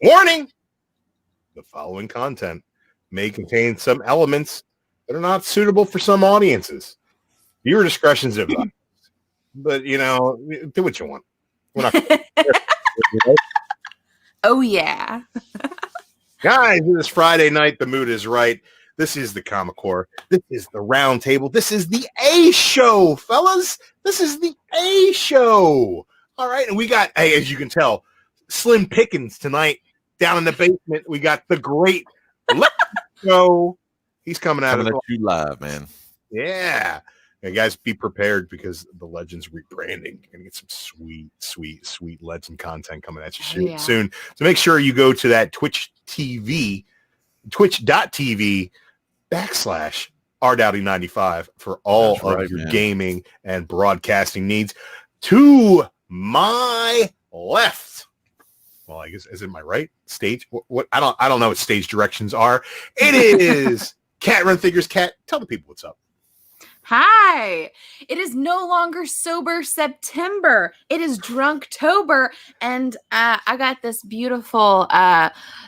Warning! The following content may contain some elements that are not suitable for some audiences. Viewer discretion is advised. But, do what you want. We're not Oh, yeah. Guys, it is Friday night. The mood is right. This is the Comic Core. This is the Round Table. This is the A Show, fellas. This is the A Show. All right. And we got, as you can tell, slim pickings tonight down in the basement. We got the great Show. He's coming out of you live, man. Yeah. And guys, be prepared because the Legends rebranding. You're going to get some sweet Legend content coming at you soon. So make sure you go to that twitch.tv /RDowdy95 for all of your gaming and broadcasting needs. To my left, well, I guess is it my right stage? What I don't know what stage directions are. It is Cat Run Figures. Cat, tell the people what's up. Hi, it is no longer Sober September. It is Drunktober, and I got this beautiful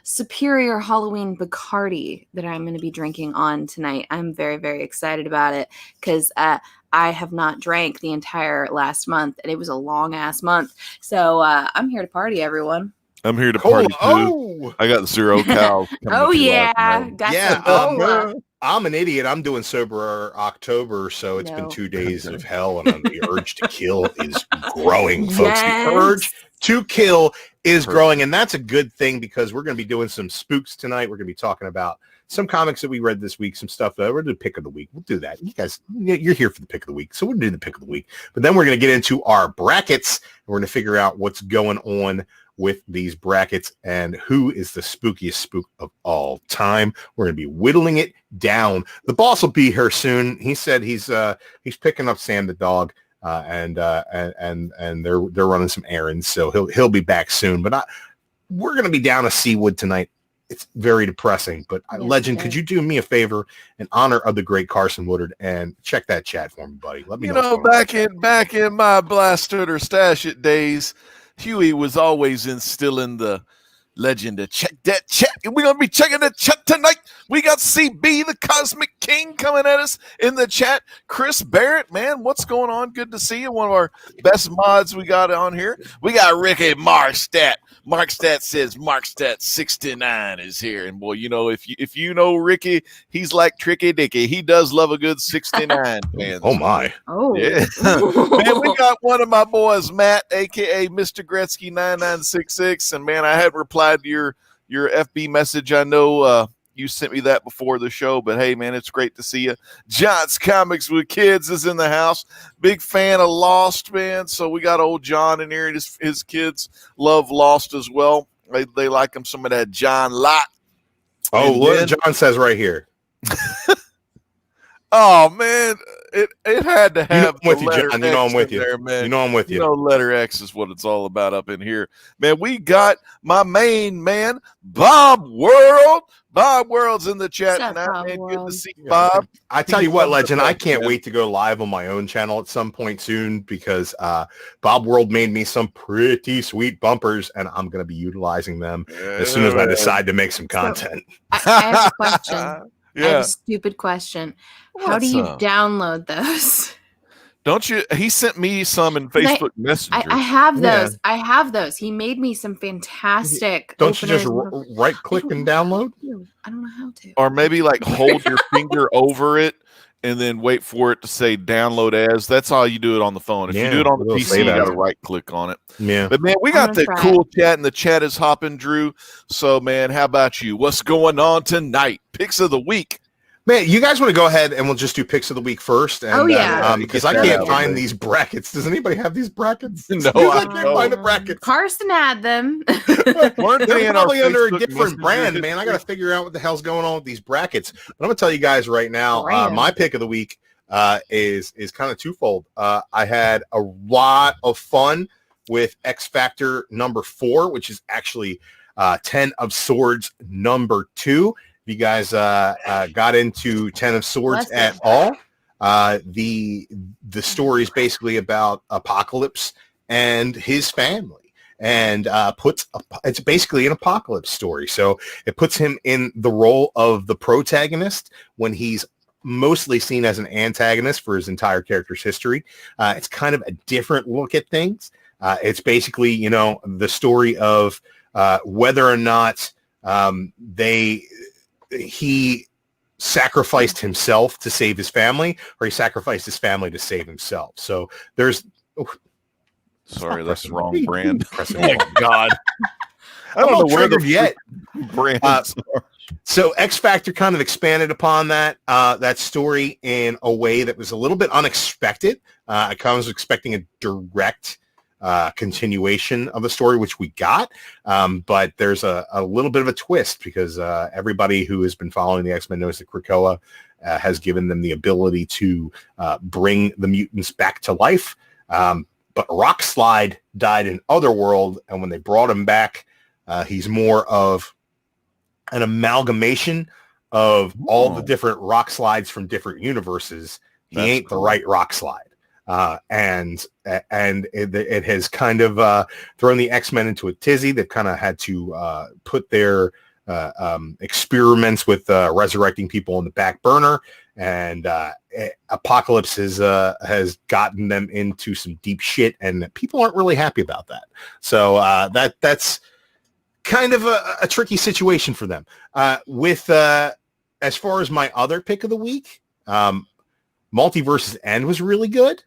Superior Halloween Bacardi that I'm going to be drinking on tonight. I'm very, very excited about it because I have not drank the entire last month, and it was a long-ass month. So I'm here to party, everyone. I'm here to party, too. Oh. I got 0 cows. Oh, yeah. Got some I'm an idiot. I'm doing Sober October, so it's been 2 days of hell, and the urge to kill is growing, folks. Yes. The urge to kill is growing, and that's a good thing because we're going to be doing some spooks tonight. We're going to be talking about some comics that we read this week, some stuff that we're going to do pick of the week. We'll do that. You guys, you're here for the pick of the week, so we'll do the pick of the week. But then we're going to get into our brackets, and we're going to figure out what's going on with these brackets and who is the spookiest spook of all time. We're going to be whittling it down. The boss will be here soon. He said he's picking up Sam the dog, and they're running some errands, so he'll be back soon. But we're going to be down a Seawood tonight. It's very depressing. But Legend, could you do me a favor in honor of the great Carson Woodard and check that chat for me, buddy? Let me know. Back in my Blasted or Stash It days, Huey was always instilling the legend to check that chat. And we're going to be checking the chat tonight. We got CB, the Cosmic King, coming at us in the chat. Chris Barrett, man, what's going on? Good to see you. One of our best mods we got on here. We got Ricky Markstat. Markstat says Markstat 69 is here. And boy, if you know Ricky, he's like Tricky Dicky. He does love a good 69, man. Oh my. Oh. Yeah. Man, we got one of my boys, Matt, aka Mr. Gretzky 9966. And man, I had replied to your FB message. I know you sent me that before the show, but hey, man, it's great to see you. John's Comics with Kids is in the house. Big fan of Lost, man. So we got old John in here, and his kids love Lost as well. They like him some of that John Locke. Oh, look, John says right here. Oh man, it had to have. I'm with you, John. I'm with you. There, man. I'm with you. Letter X is what it's all about up in here, man. We got my main man, Bob World. Bob World's in the chat tonight, man. Good to see Bob. I tell you what, Legend, I can't wait to go live on my own channel at some point soon because Bob World made me some pretty sweet bumpers, and I'm going to be utilizing them as soon as I decide to make some content. I have a question. I have a stupid question. How do you download those? Don't you? He sent me some in Facebook Messenger. I have those. Yeah. I have those. He made me some fantastic. Don't you just right click and download? I don't know how to. Or maybe like hold your finger over it and then wait for it to say download as. That's how you do it on the phone. If you do it on the PC, you got to right click on it. Yeah. But man, we got the cool chat, and the chat is hopping, Drew. So man, how about you? What's going on tonight? Picks of the week. Man, you guys want to go ahead and we'll just do picks of the week first? And, because I can't find these brackets. Does anybody have these brackets? No, I can't find the brackets. Carson had them. They're probably under a different brand, man. I got to figure out what the hell's going on with these brackets. But I'm going to tell you guys right now, my pick of the week is kind of twofold. I had a lot of fun with X Factor number 4, which is actually 10 of Swords number 2. If you guys got into 10 of Swords at all, the story is basically about Apocalypse and his family. and it's basically an apocalypse story. So it puts him in the role of the protagonist when he's mostly seen as an antagonist for his entire character's history. It's kind of a different look at things. It's basically, the story of whether or not he sacrificed himself to save his family, or he sacrificed his family to save himself. So there's... Sorry, that's the wrong brand. Oh my God. I don't know where the yet. brands are. So X Factor kind of expanded upon that story in a way that was a little bit unexpected. I kind of was expecting a direct continuation of the story, which we got. But there's a little bit of a twist because everybody who has been following the X-Men knows that Krakoa has given them the ability to bring the mutants back to life. But Rockslide died in Otherworld, and when they brought him back, he's more of an amalgamation of all the different Rockslides from different universes. He ain't cool. The right Rockslide. And it has kind of thrown the X-Men into a tizzy. They've kind of had to put their experiments with resurrecting people on the back burner, and Apocalypse has gotten them into some deep shit, and people aren't really happy about that. So that's kind of a tricky situation for them. With as far as my other pick of the week, Multiverse's End was really good.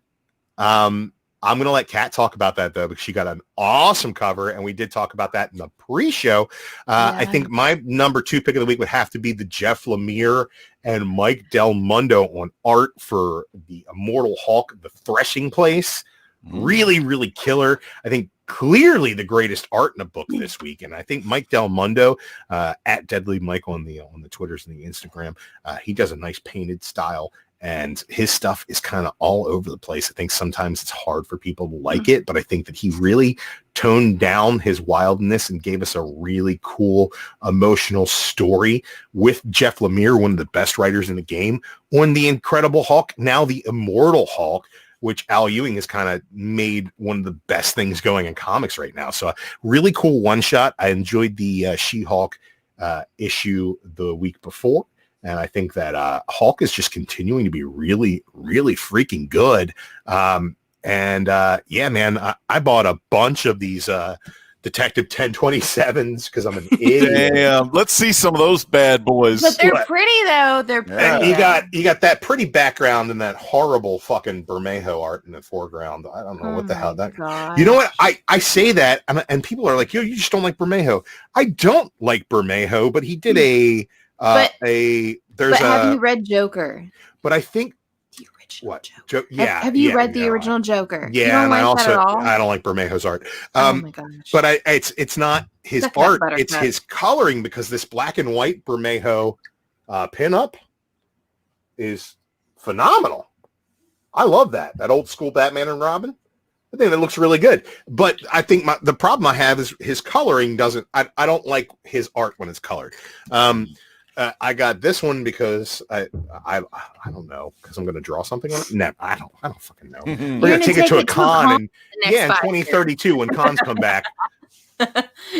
I'm going to let Kat talk about that, though, because she got an awesome cover, and we did talk about that in the pre-show. I think my number 2 pick of the week would have to be the Jeff Lemire and Mike Del Mundo on art for the Immortal Hulk, The Threshing Place. Really, really killer. I think clearly the greatest art in a book this week, and I think Mike Del Mundo, at Deadly Mike on the Twitters and the Instagram, he does a nice painted style. And his stuff is kind of all over the place. I think sometimes it's hard for people to like it, but I think that he really toned down his wildness and gave us a really cool emotional story with Jeff Lemire, one of the best writers in the game, on the Incredible Hulk, now the Immortal Hulk, which Al Ewing has kind of made one of the best things going in comics right now. So a really cool one-shot. I enjoyed the She-Hulk issue the week before. And I think that Hulk is just continuing to be really, really freaking good. Yeah, man, I bought a bunch of these Detective 1027s because I'm an idiot. Damn, let's see some of those bad boys. But they're pretty, though. They're pretty. And you got that pretty background and that horrible fucking Bermejo art in the foreground. I don't know what the hell that. Gosh. You know what? I say that, and people are like, you just don't like Bermejo. I don't like Bermejo, but he did have you read Joker? But I think the original Joker. Have you read the original Joker? Yeah, you don't and like that at all? I don't like Bermejo's art. Oh my gosh! But it's not his art; it's his coloring, because this black and white Bermejo pinup is phenomenal. I love that old school Batman and Robin. I think that looks really good. But I think the problem I have is his coloring doesn't. I don't like his art when it's colored. I got this one because I don't know, because I'm going to draw something on it. No, I don't fucking know. We're going to take it to a con in 2032 when cons come back.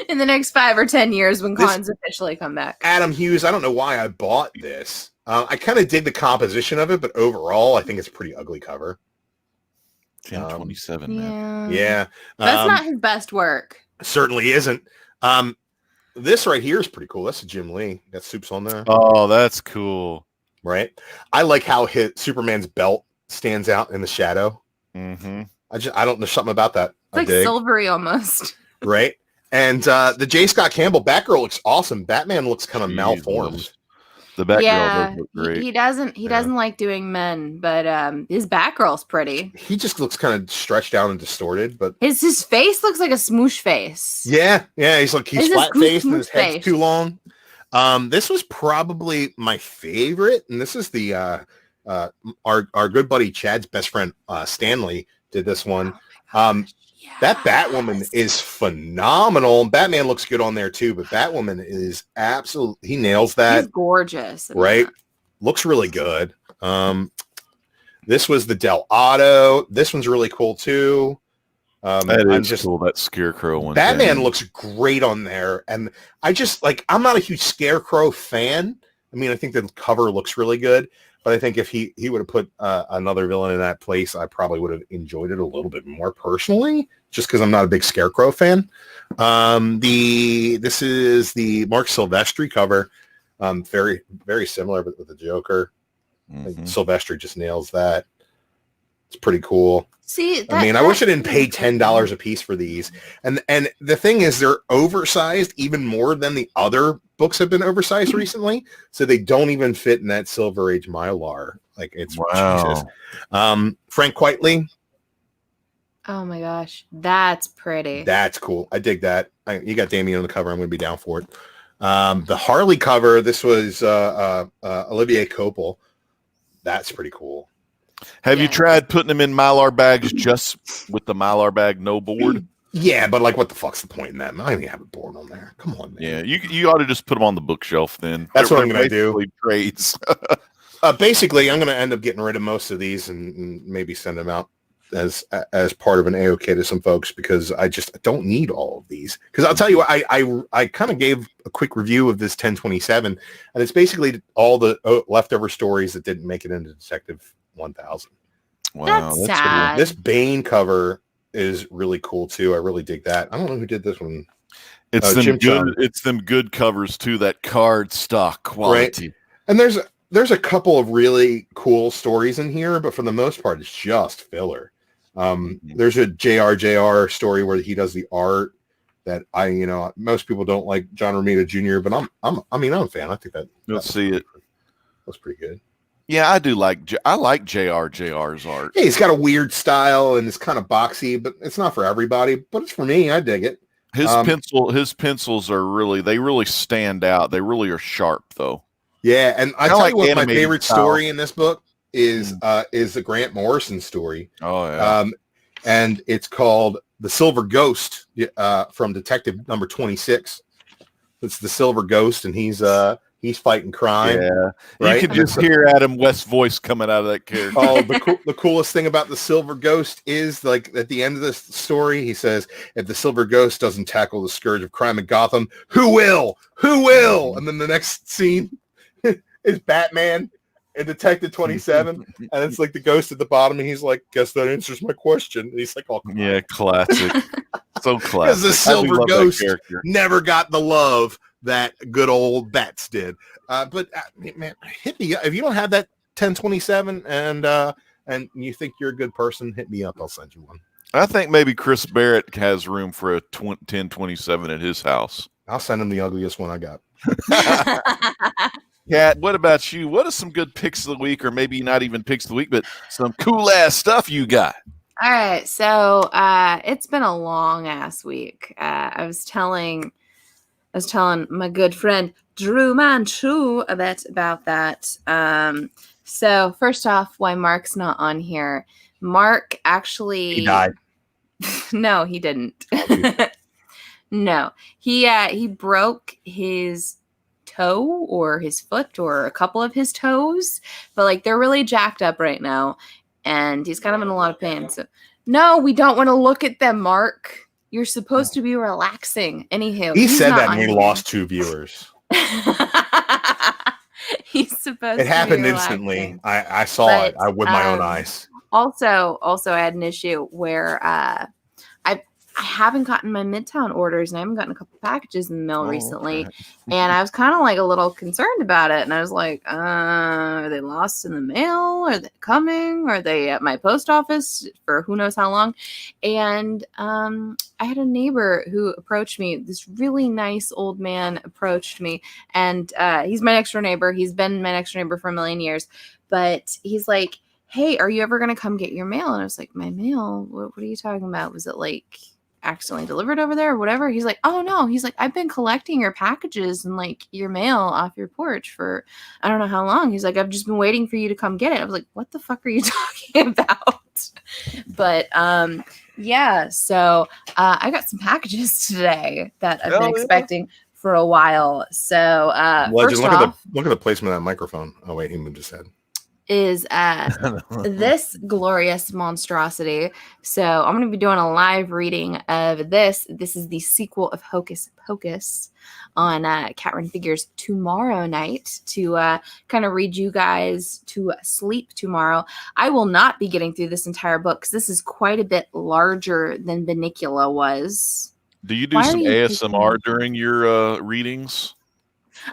In the next 5 or 10 years when cons officially come back. Adam Hughes, I don't know why I bought this. I kind of dig the composition of it, but overall, I think it's a pretty ugly cover. 1027, man. Yeah. That's not his best work. Certainly isn't. This right here is pretty cool. That's a Jim Lee. Got Soups on there. Oh, that's cool. Right. I like how Superman's belt stands out in the shadow. Mm-hmm. I don't know, something about that. It's like silvery almost. Right. And the J. Scott Campbell Batgirl looks awesome. Batman looks kind of malformed. The Batgirl does look great. He doesn't like doing men, but his Batgirl's pretty. He just looks kind of stretched out and distorted, but his face looks like a smoosh face. Yeah, he's flat faced and his head's too long. This was probably my favorite, and this is the our good buddy Chad's best friend Stanley did this one. That Batwoman is phenomenal. Batman looks good on there too, but Batwoman is absolutely, he nails that. She's gorgeous. Right? Looks really good. This was the Del Otto. This one's really cool too. That is cool. That Scarecrow one. Batman looks great on there, and I just like. I'm not a huge Scarecrow fan. I mean, I think the cover looks really good, but I think if he would have put another villain in that place, I probably would have enjoyed it a little bit more personally, just because I'm not a big Scarecrow fan. This is the Mark Silvestri cover, very very similar, but with the Joker. Silvestri just nails that. It's pretty cool. See, I wish I didn't pay $10 a piece for these. And the thing is, they're oversized even more than the other books have been oversized recently. So they don't even fit in that Silver Age Mylar. Like, it's Jesus. Frank Quitely. Oh my gosh, that's pretty. That's cool. I dig that. You got Damien on the cover. I'm going to be down for it. The Harley cover. This was Olivier Coipel. That's pretty cool. Have you tried putting them in Mylar bags just with the Mylar bag, no board? Yeah, but like, what the fuck's the point in that? I don't even have a board on there. Come on, man. Yeah, you ought to just put them on the bookshelf then. That's what I'm going to do. Trades. Basically, I'm going to end up getting rid of most of these and maybe send them out as part of an A-OK to some folks, because I just don't need all of these. Because I'll tell you what, I kind of gave a quick review of this 1027, and it's basically all the leftover stories that didn't make it into Detective 1000. Wow, that's sad. Cool. This Bane cover is really cool too. I really dig that. I don't know who did this one. It's them good covers too. That card stock quality. Right. And there's a couple of really cool stories in here, but for the most part, it's just filler. There's a JR story where he does the art that most people don't like John Romita Jr., but I'm a fan. I think that let's see it. That's pretty good. Yeah, I do I like JR's art. Yeah, he's got a weird style and it's kind of boxy, but it's not for everybody. But it's for me. I dig it. His pencils are really stand out. They really are sharp though. Yeah, and I tell you what, my favorite story in this book is the Grant Morrison story. Oh yeah. And it's called The Silver Ghost from Detective number 26. It's the Silver Ghost, and he's fighting crime. Yeah, right? You can just hear Adam West's voice coming out of that character. Oh, the coolest thing about the Silver Ghost is, like, at the end of this story, he says, if the Silver Ghost doesn't tackle the scourge of crime in Gotham, who will? Who will? And then the next scene is Batman and Detective 27, and it's like the ghost at the bottom, and he's like, guess that answers my question. And he's like, oh, yeah, classic. So classic. Because the Silver Ghost never got the love that good old Bats did. But man, hit me up if you don't have that 1027 and you think you're a good person. Hit me up. I'll send you one. I think maybe Chris Barrett has room for a 1027 at his house. I'll send him the ugliest one I got. Yeah. What about you? What are some good picks of the week, or maybe not even picks of the week, but some cool ass stuff you got? All right, so it's been a long ass week. I was telling my good friend Drew Manchu about that. So first off, why Mark's not on here? Mark actually he died. No, he didn't. No, he broke his toe or his foot or a couple of his toes, but like they're really jacked up right now, and he's kind of in a lot of pain. So no, we don't want to look at them, Mark. You're supposed to be relaxing. Anywho, he said that and we lost 2 viewers. He's supposed to. It happened instantly. I saw it with my own eyes. Also, I had an issue where I haven't gotten my Midtown orders, and I haven't gotten a couple packages in the mail recently. Okay. And I was kind of like a little concerned about it. And I was like, are they lost in the mail? Are they coming? Are they at my post office for who knows how long? And I had a neighbor who approached me. This really nice old man approached me, and he's my next door neighbor. He's been my next door neighbor for a million years. But he's like, hey, are you ever going to come get your mail? And I was like, my mail? What are you talking about? Was it like accidentally delivered over there or whatever? He's like, oh no. He's like, I've been collecting your packages and like your mail off your porch for I don't know how long. He's like, I've just been waiting for you to come get it. I was like, what the fuck are you talking about? But yeah, so I got some packages today that I've been expecting for a while. So Legend, look at the placement of that microphone. Oh wait, he moved his head. is this glorious monstrosity. So I'm going to be doing a live reading of this. This is the sequel of Hocus Pocus on Cat Run Figures tomorrow night to kind of read you guys to sleep tomorrow. I will not be getting through this entire book because this is quite a bit larger than Bunnicula was. Do you do some ASMR during your readings?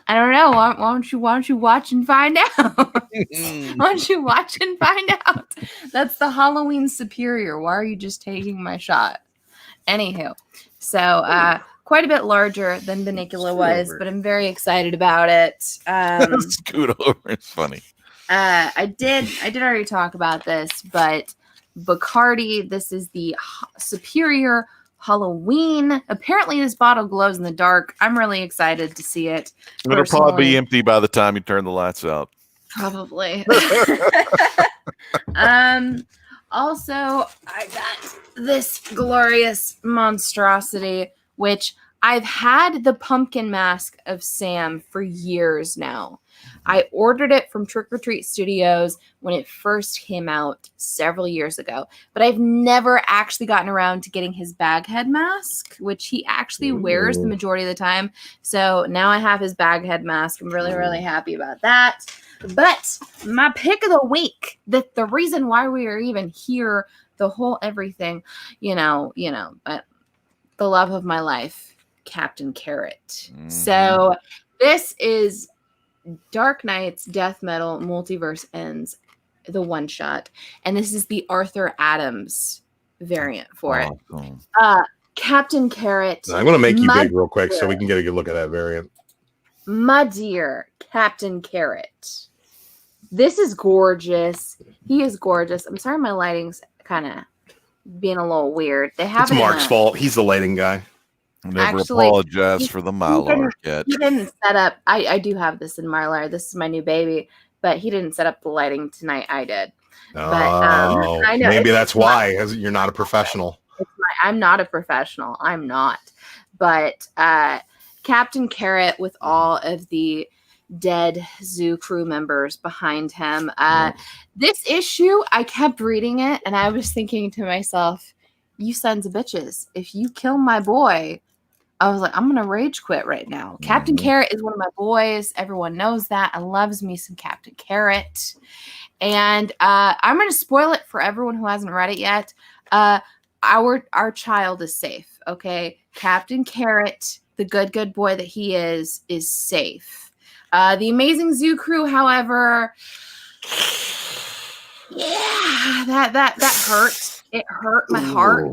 I don't know. Why don't you watch and find out? Why don't you watch and find out? That's the Halloween Superior. Why are you just taking my shot? Anywho, so quite a bit larger than Bunnicula was, but I'm very excited about it. Scoot over. It's funny. I did already talk about this, but Bacardi, this is the Superior Halloween. Apparently this bottle glows in the dark. I'm really excited to see it. It'll probably be empty by the time you turn the lights out. Probably. Also, I got this glorious monstrosity, which I've had the pumpkin mask of Sam for years now. I ordered it from Trick or Treat Studios when it first came out several years ago, but I've never actually gotten around to getting his baghead mask, which he actually wears the majority of the time. So now I have his baghead mask. I'm really, really happy about that. But my pick of the week, the reason why we are even here, the whole everything, but the love of my life, Captain Carrot. So this is Dark Knight's Death Metal Multiverse Ends, the one shot, and this is the Arthur Adams variant for it. Captain Carrot. I'm going to make you big real quick so we can get a good look at that variant. My dear Captain Carrot. This is gorgeous. He is gorgeous. I'm sorry my lighting's kind of being a little weird. It's Mark's fault. He's the lighting guy. Never apologize for the Mylar yet. He didn't set up. I do have this in Mylar. This is my new baby, but he didn't set up the lighting tonight. I did. Oh, but, I know, maybe that's why you're not a professional. I'm not a professional. I'm not. But Captain Carrot with all of the dead zoo crew members behind him. This issue, I kept reading it, and I was thinking to myself, you sons of bitches, if you kill my boy, I was like, I'm going to rage quit right now. Captain Carrot is one of my boys. Everyone knows that. I loves me some Captain Carrot. And I'm going to spoil it for everyone who hasn't read it yet. Our child is safe, okay? Captain Carrot, the good boy that he is safe. The Amazing Zoo Crew, however, yeah, that hurt. It hurt my heart.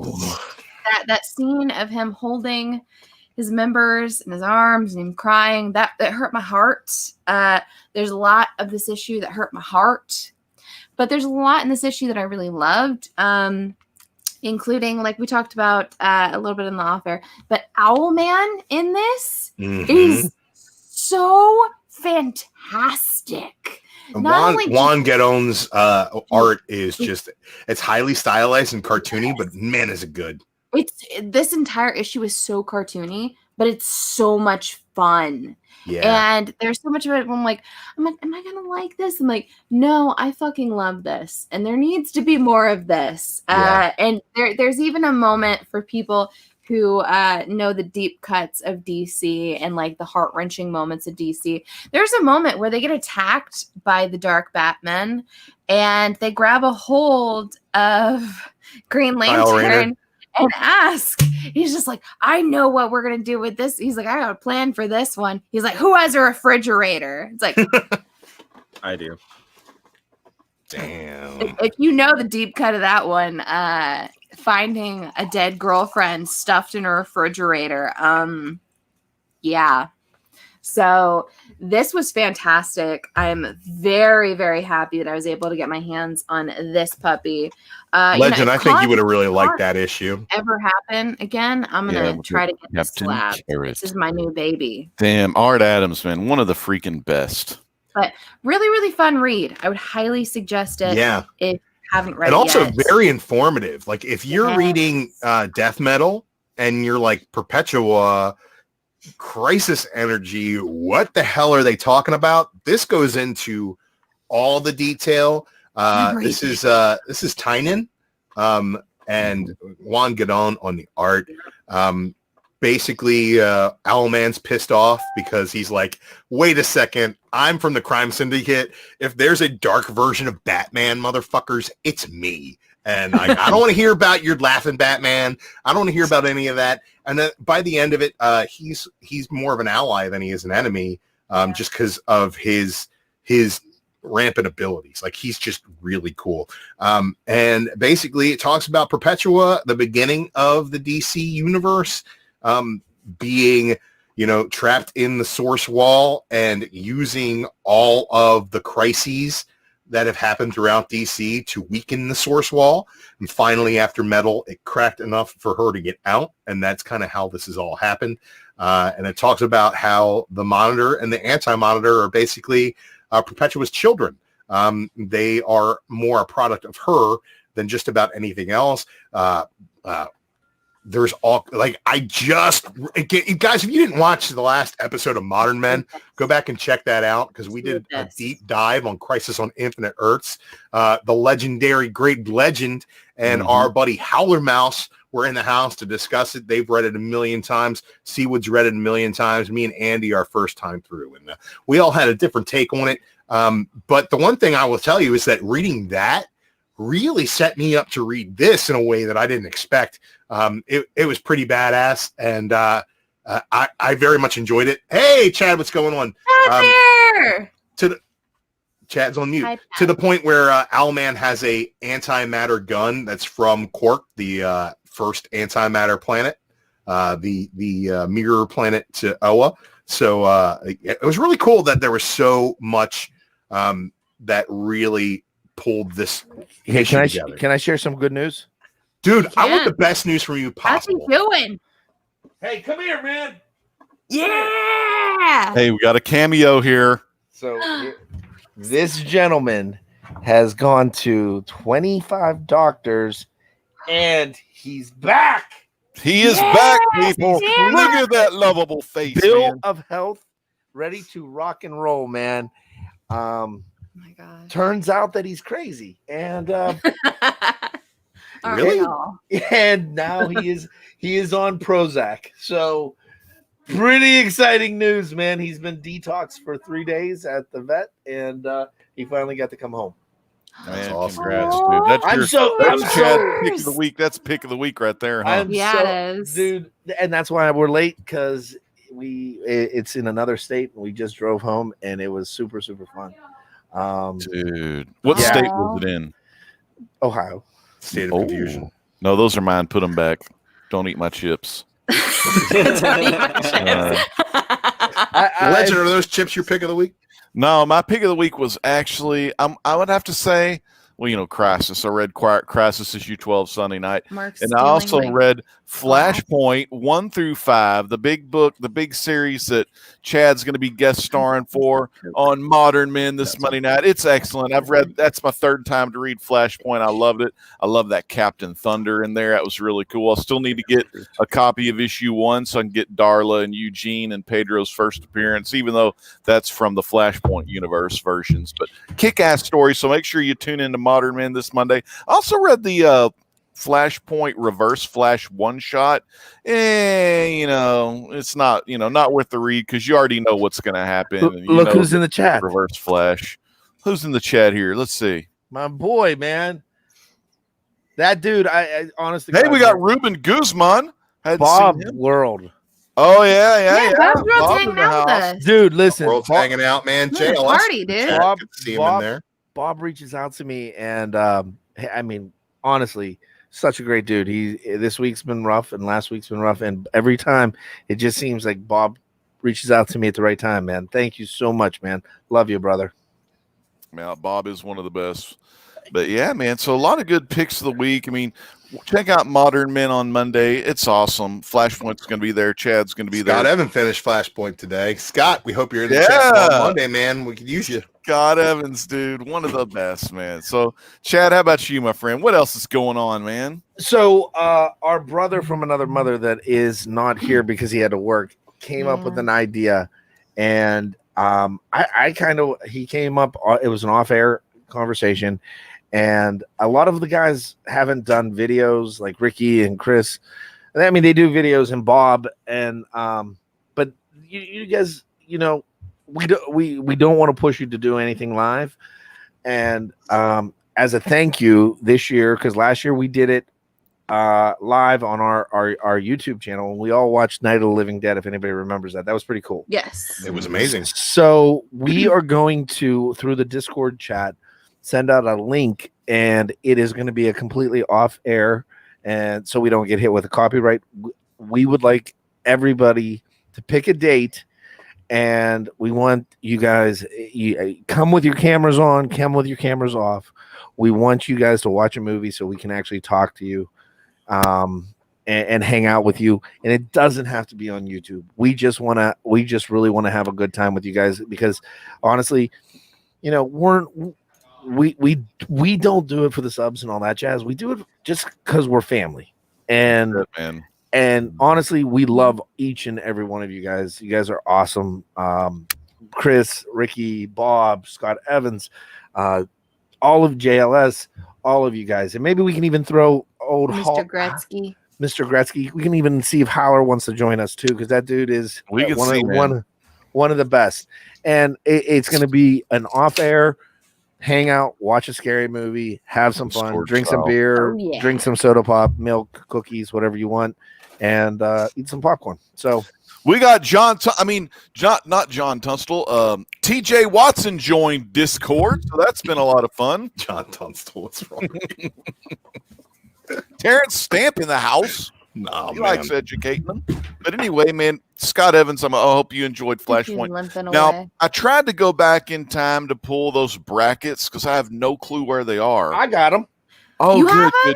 That scene of him holding his members in his arms and him crying, that hurt my heart. There's a lot of this issue that hurt my heart, but there's a lot in this issue that I really loved, including, like we talked about a little bit in the off-air, but Owlman in this is so fantastic. Juan Guedon's art is just, it's highly stylized and cartoony, but man, is it good. This entire issue is so cartoony, but it's so much fun. Yeah. And there's so much of it. I'm like, am I gonna like this? I'm like, no, I fucking love this, and there needs to be more of this. And there's even a moment for people who know the deep cuts of DC and like the heart-wrenching moments of DC. There's a moment where they get attacked by the Dark Batman, and they grab a hold of Green Lantern and ask. He's just like, I know what we're going to do with this. He's like, I got a plan for this one. He's like, who has a refrigerator? It's like, I do. Damn. If you know the deep cut of that one, finding a dead girlfriend stuffed in a refrigerator. Yeah. So this was fantastic. I'm very, very happy that I was able to get my hands on this puppy. Legend, I think you would have really liked that issue. Ever happen again? I'm going to try to get this slab. This is my new baby. Damn, Art Adams, man. One of the freaking best. But really, really fun read. I would highly suggest it. Yeah. If haven't read and also yet. Very informative. Like if you're reading death metal and you're like Perpetua, Crisis Energy, what the hell are they talking about? This goes into all the detail. This is Tynan, and Juan Gadon on the art. Basically, Owlman's pissed off because he's like, wait a second, I'm from the crime syndicate. If there's a dark version of Batman, motherfuckers, it's me. And I don't want to hear about your laughing Batman. I don't want to hear about any of that. And then by the end of it, he's more of an ally than he is an enemy, just because of his rampant abilities. Like, he's just really cool. And basically it talks about Perpetua, the beginning of the DC universe, being, trapped in the source wall and using all of the crises that have happened throughout DC to weaken the source wall. And finally, after Metal, it cracked enough for her to get out. And that's kind of how this has all happened. And it talks about how the Monitor and the Anti-Monitor are basically Perpetua's children. They are more a product of her than just about anything else. There's all, like, guys, if you didn't watch the last episode of Modern Men, go back and check that out, because we did a deep dive on Crisis on Infinite Earths. The legendary Great Legend and our buddy Howler Mouse were in the house to discuss it. They've read it a million times. Seawood's read it a million times. Me and Andy, our first time through. And we all had a different take on it. But the one thing I will tell you is that reading that really set me up to read this in a way that I didn't expect. It was pretty badass, and I very much enjoyed it. Hey, Chad, what's going on? Chad's on mute. Hi, to the point where Owlman has a antimatter gun that's from Quark, the first antimatter planet, the mirror planet to Oa. So it was really cool that there was so much that really pulled this. Hey, can I share some good news? Dude, I want the best news from you possible. How's he doing? Hey, come here, man. Yeah. Hey, we got a cameo here. So this gentleman has gone to 25 doctors, and he's back. He is back, people. Look at that lovable face. Bill of health, ready to rock and roll, man. Oh my God. Turns out that he's crazy, and really? And now he is on Prozac. So pretty exciting news, man. He's been detoxed for 3 days at the vet, and he finally got to come home. That's awesome. Congrats, dude. That's Chad's pick of the week. That's pick of the week right there, huh? It is, dude. And that's why we're late, because it's in another state, and we just drove home, and it was super, super fun. Dude, what state was it in? Ohio. State of confusion. No, those are mine. Put them back. Don't eat my chips. Legend, are those chips your pick of the week? No, my pick of the week was actually, I would have to say, well, Crisis. I read Crisis issue 12 Sunday night. And I also read Flashpoint 1 through 5, the big book, the big series that Chad's going to be guest starring for on Modern Men this Monday night. It's excellent. That's my third time to read Flashpoint. I loved it. I love that Captain Thunder in there. That was really cool. I still need to get a copy of issue 1 so I can get Darla and Eugene and Pedro's first appearance, even though that's from the Flashpoint universe versions. But kick-ass story, so make sure you tune into Modern Men this Monday. I also read the Flashpoint Reverse Flash one-shot. It's not, not worth the read, because you already know what's going to happen. Look who's in the chat. Reverse Flash. Who's in the chat here? Let's see. My boy, man. That dude, I honestly. Hey, we got Ruben Guzman. Bob World. Oh, yeah. Bob's hanging out with us. Dude, listen. World's hanging out, man. JLS. Party, dude. See him in there. Bob reaches out to me, and I mean, honestly, such a great dude. This week's been rough, and last week's been rough, and every time it just seems like Bob reaches out to me at the right time, man. Thank you so much, man. Love you, brother. Man, Bob is one of the best. But yeah, man. So a lot of good picks of the week. I mean, check out Modern Men on Monday. It's awesome. Flashpoint's going to be there. Chad's going to be there. Scott Evans finished Flashpoint today. Scott, we hope you're in the chat on Monday, man. We could use you. Scott Evans, dude. One of the best, man. So, Chad, how about you, my friend? What else is going on, man? So our brother from another mother that is not here because he had to work came up with an idea, and he came up. It was an off-air conversation, and a lot of the guys haven't done videos like Ricky and Chris. I mean, they do videos, and Bob, and but you guys, we don't want to push you to do anything live, and as a thank you this year, because last year we did it live on our YouTube channel, and we all watched Night of the Living Dead. If anybody remembers that was pretty cool. Yes, it was amazing. So we are going to, through the Discord chat, send out a link, and it is going to be a completely off air, and so we don't get hit with a copyright. We would like everybody to pick a date, and we want you guys, come with your cameras on, come with your cameras off. We want you guys to watch a movie so we can actually talk to you and hang out with you. And it doesn't have to be on YouTube. We just really want to have a good time with you guys, because honestly, we don't do it for the subs and all that jazz. We do it just because we're family. And honestly, we love each and every one of you guys. You guys are awesome. Chris, Ricky, Bob, Scott Evans, all of JLS, all of you guys. And maybe we can even throw old Mr. Gretzky. Mr. Gretzky. We can even see if Howler wants to join us too, because that dude is one of the best. And it's going to be an off-air hangout, watch a scary movie, have some fun, drink some beer, drink some soda pop, milk, cookies, whatever you want, and eat some popcorn. So we got not John Tunstall. TJ Watson joined Discord, so that's been a lot of fun. John Tunstall, what's wrong? Terrence Stamp in the house. No, he likes educating them. But anyway, man, Scott Evans, I hope you enjoyed Flashpoint. Now, I tried to go back in time to pull those brackets because I have no clue where they are. I got them. Oh, you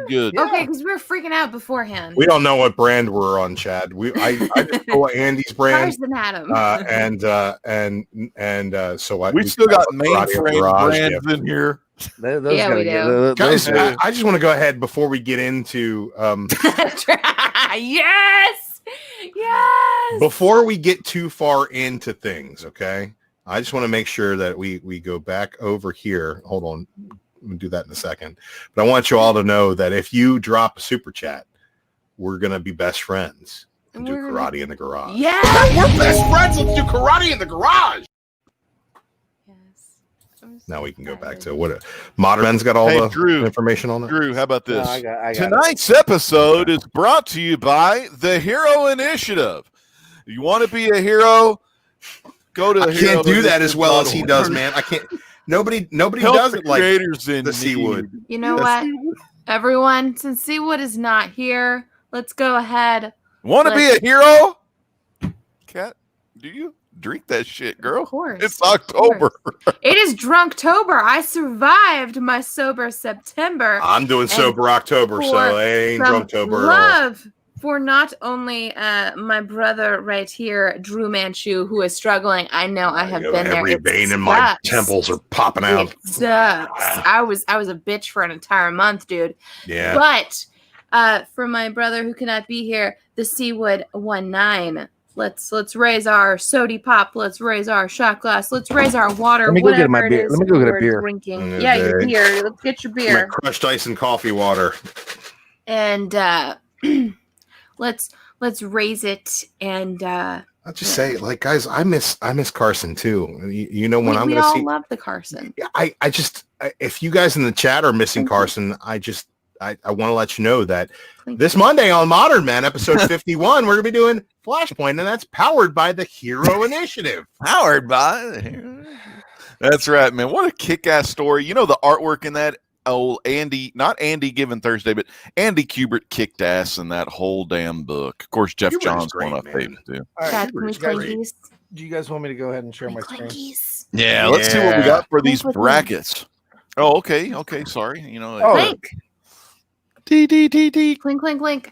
good. Okay, because we were freaking out beforehand. We don't know what brand we're on, Chad. I just know Andy's brand. Carson had them. So we still got mainframe brands in here. We do. Guys, I just want to go ahead before we get into yes. Before we get too far into things, okay? I just want to make sure that we go back over here. Hold on. I'm going to do that in a second. But I want you all to know that if you drop a super chat, we're going to be best friends and do karate in the garage. Yeah. We're best friends. Let's do karate in the garage. Now we can go back to what Modern Men's got all the information on it. Drew, how about this? I got Tonight's episode is brought to you by the Hero Initiative. You want to be a hero? Go to the Hero. I can't do that as well as he does, man. I can't. Nobody does it like the Seawood. You know what? Everyone, since Seawood is not here, let's go ahead. Want to be a hero? Kat, do you? Drink that shit, girl. Of course. It's October. It is Drunktober. I survived my sober September. I'm doing sober October, so it ain't Drunktober. Love for not only my brother right here, Drew Manchu, who is struggling. I know I have been there. Every vein in my temples are popping out. It sucks. I was a bitch for an entire month, dude. Yeah. But for my brother who cannot be here, the Seawood 19. Let's raise our sody pop. Let's raise our shot glass. Let's raise our water. Let me go get my beer. Let me go get a beer. Drinking. Yeah, your beer. Let's get your beer. My crushed ice and coffee water. And let's raise it. And I'll just say, like, guys, I miss Carson too. You know when I'm going to see. We all love the Carson. I if you guys in the chat are missing Carson, I want to let you know that this Monday on Modern Men, episode 51, we're going to be doing Flashpoint, and that's powered by the Hero Initiative. Powered by the Hero. That's right, man. What a kick-ass story. You know, the artwork in that old Andy, not Andy Given Thursday, but Andy Kubert kicked ass in that whole damn book. Of course, Jeff Johns one of my favorites, too. All right, do you guys want me to go ahead and share my screen? Yeah, let's see what we got for these brackets. Oh, okay. Sorry. You know, Clink. Clink, clink, clink.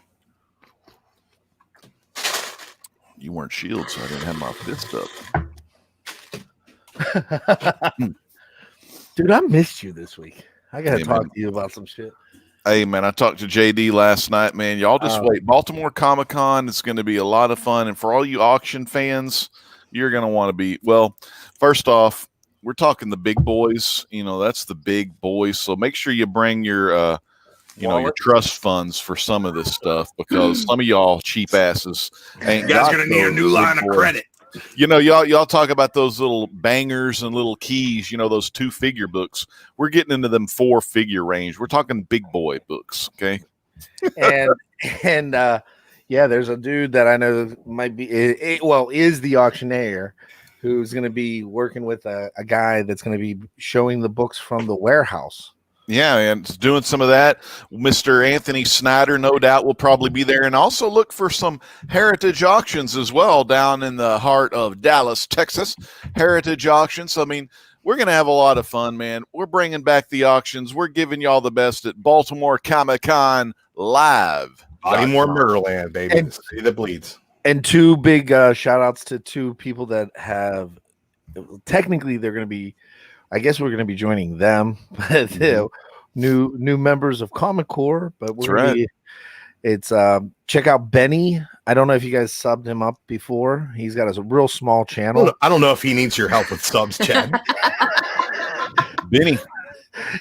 You weren't Shield, so I didn't have my fist up. Dude, I missed you this week. I gotta talk to you about some shit. Hey, man, I talked to JD last night, man. Y'all just wait. Baltimore Comic-Con is going to be a lot of fun. And for all you auction fans, you're going to want to be, well, first off, we're talking the big boys. That's the big boys. So make sure you bring your, your trust funds for some of this stuff, because some of y'all cheap asses ain't. You guys gonna need a new line of credit. Y'all talk about those little bangers and little keys. Those 2-figure books. We're getting into them 4-figure range. We're talking big boy books. Okay. And yeah, there's a dude that I know might be is the auctioneer, who's going to be working with a guy that's going to be showing the books from the warehouse. Yeah, and doing some of that. Mr. Anthony Snyder, no doubt, will probably be there. And also look for some heritage auctions as well down in the heart of Dallas, Texas. Heritage auctions. I mean, we're going to have a lot of fun, man. We're bringing back the auctions. We're giving y'all the best at Baltimore Comic-Con Live. Bodymore Murderland, baby. And, see the bleeds. And 2 big shout outs to 2 people that have, technically they're going to be, I guess we're going to be joining them, new members of Comic Core. But it's check out Benny. I don't know if you guys subbed him up before. He's got a real small channel. I don't know if he needs your help with subs, Chad. Benny.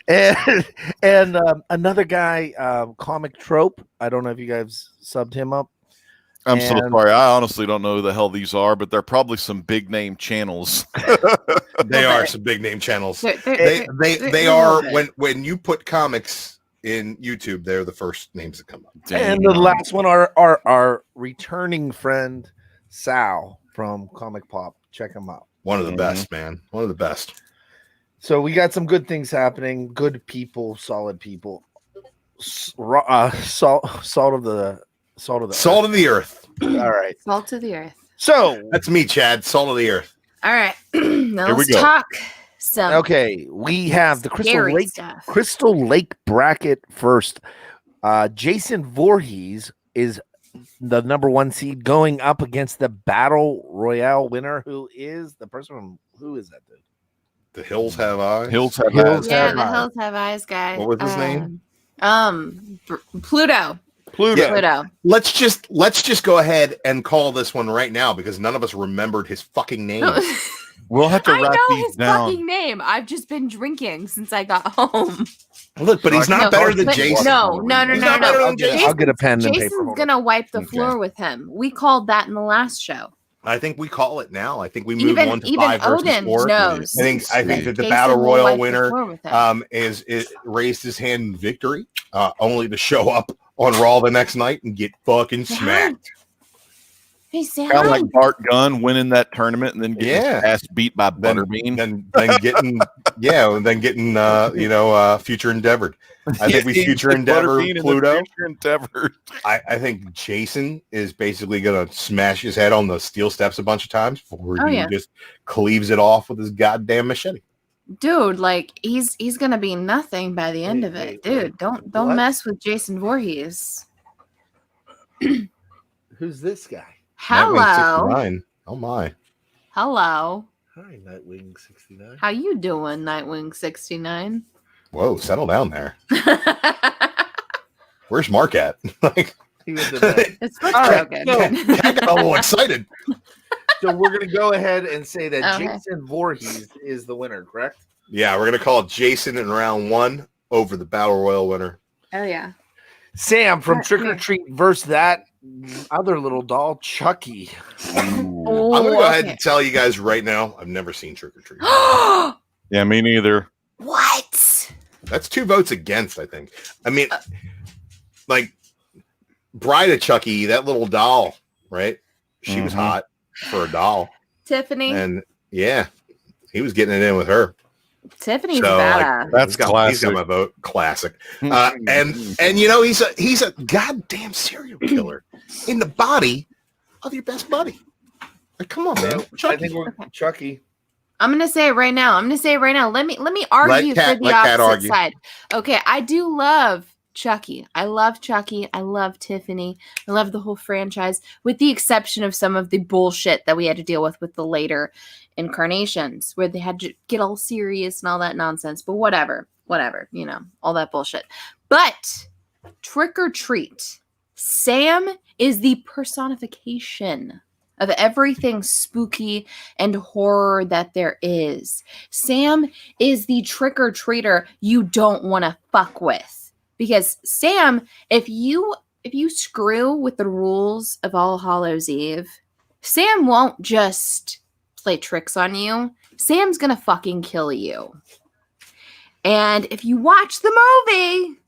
And another guy, Comic Trope. I don't know if you guys subbed him up. I'm so sorry. I honestly don't know who the hell these are, but they're probably some big name channels. They are some big name channels. They are when you put comics in YouTube, they're the first names that come up. And the last one are our returning friend Sal from Comic Pop. Check him out. One of the best, man. One of the best. So we got some good things happening. Good people, solid people. Salt of the earth. All right. Salt of the earth. So that's me, Chad. Salt of the earth. All right. Now let's talk some. Okay, we have the Crystal Lake bracket first. Jason Voorhees is the number 1 seed going up against the Battle Royale winner, who is the person from who is that dude? The Hills Have Eyes. Hills Have Eyes. Yeah, the Hills Have Eyes guy. What was his name? Pluto. Yeah. Let's just go ahead and call this one right now, because none of us remembered his fucking name. We'll have to write these down. Fucking name. I've just been drinking since I got home. Look, but he's not better than Jason. No. I'll get a pen and paper. Jason's gonna wipe the floor with him. We called that in the last show. I think we call it now. I think we move 1 to 5 versus Odin 4. Knows I think that the Battle Royal winner is raised his hand in victory, only to show up on Raw the next night and get fucking smacked. Hey, Sam. Kind of like Bart Gunn winning that tournament and then getting his ass beat by Butterbean. Then getting future endeavored. I think we future endeavor Pluto. I think Jason is basically gonna smash his head on the steel steps a bunch of times before he just cleaves it off with his goddamn machete. Dude, like he's gonna be nothing by the end of it. Dude, don't mess with Jason Voorhees. Who's this guy? Hello. Oh my. Hello. Hi, Nightwing 69. How you doing, Nightwing 69? Whoa, settle down there. Where's Mark at? It's broken. I got a little excited. So we're gonna go ahead and say that Jason Voorhees is the winner, correct? Yeah, we're gonna call it Jason in round 1 over the Battle Royal winner. Oh yeah. Sam from Trick or Treat versus that other little doll, Chucky. I'm gonna go ahead and tell you guys right now, I've never seen Trick or Treat. Yeah, me neither. What? That's 2 votes against, I think. I mean, like Bride of Chucky, that little doll, right? She was hot for a doll. Tiffany. And yeah, he was getting it in with her. Tiffany's badass. Like, that's classic. He's got my vote. Classic. And he's a goddamn serial killer in the body of your best buddy. Like, come on, man. Chucky. I think we're Chucky. I'm gonna say it right now. Let me argue for the opposite side. Okay, I do love Chucky. I love Chucky. I love Tiffany. I love the whole franchise, with the exception of some of the bullshit that we had to deal with the later incarnations, where they had to get all serious and all that nonsense. But whatever, all that bullshit. But Trick or Treat, Sam is the personification of everything spooky and horror that there is. Sam is the trick-or-treater you don't want to fuck with. Because Sam, if you screw with the rules of All Hallows Eve, Sam won't just play tricks on you. Sam's gonna fucking kill you. And if you watch the movie,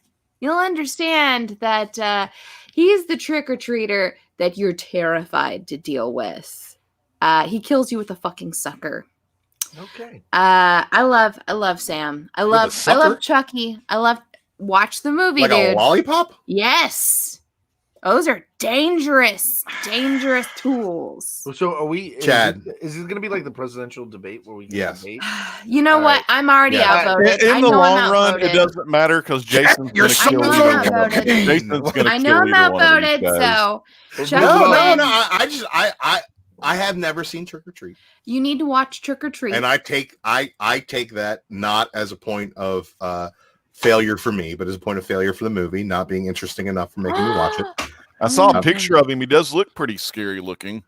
you'll understand that he's the trick-or-treater that you're terrified to deal with. He kills you with a fucking sucker. Okay. I love Sam. I love Chucky. Watch the movie, like dude. a lollipop? Yes. Those are dangerous tools. So are we, Chad? Is this going to be like the presidential debate where we get Yes. debate? You know All what? right. I'm already outvoted. In I the know I'm long run, it outvoted. doesn't matter because Jason's going to I kill know either I'm one. outvoted. Jason's going to I know kill I'm either one of outvoted, these guys. so Chucky No. wins. I have never seen Trick or Treat, You need to watch Trick or Treat. and I take that not as a point of failure for me, but as a point of failure for the movie, not being interesting enough for making me watch it. I saw a picture of him. He does look pretty scary looking.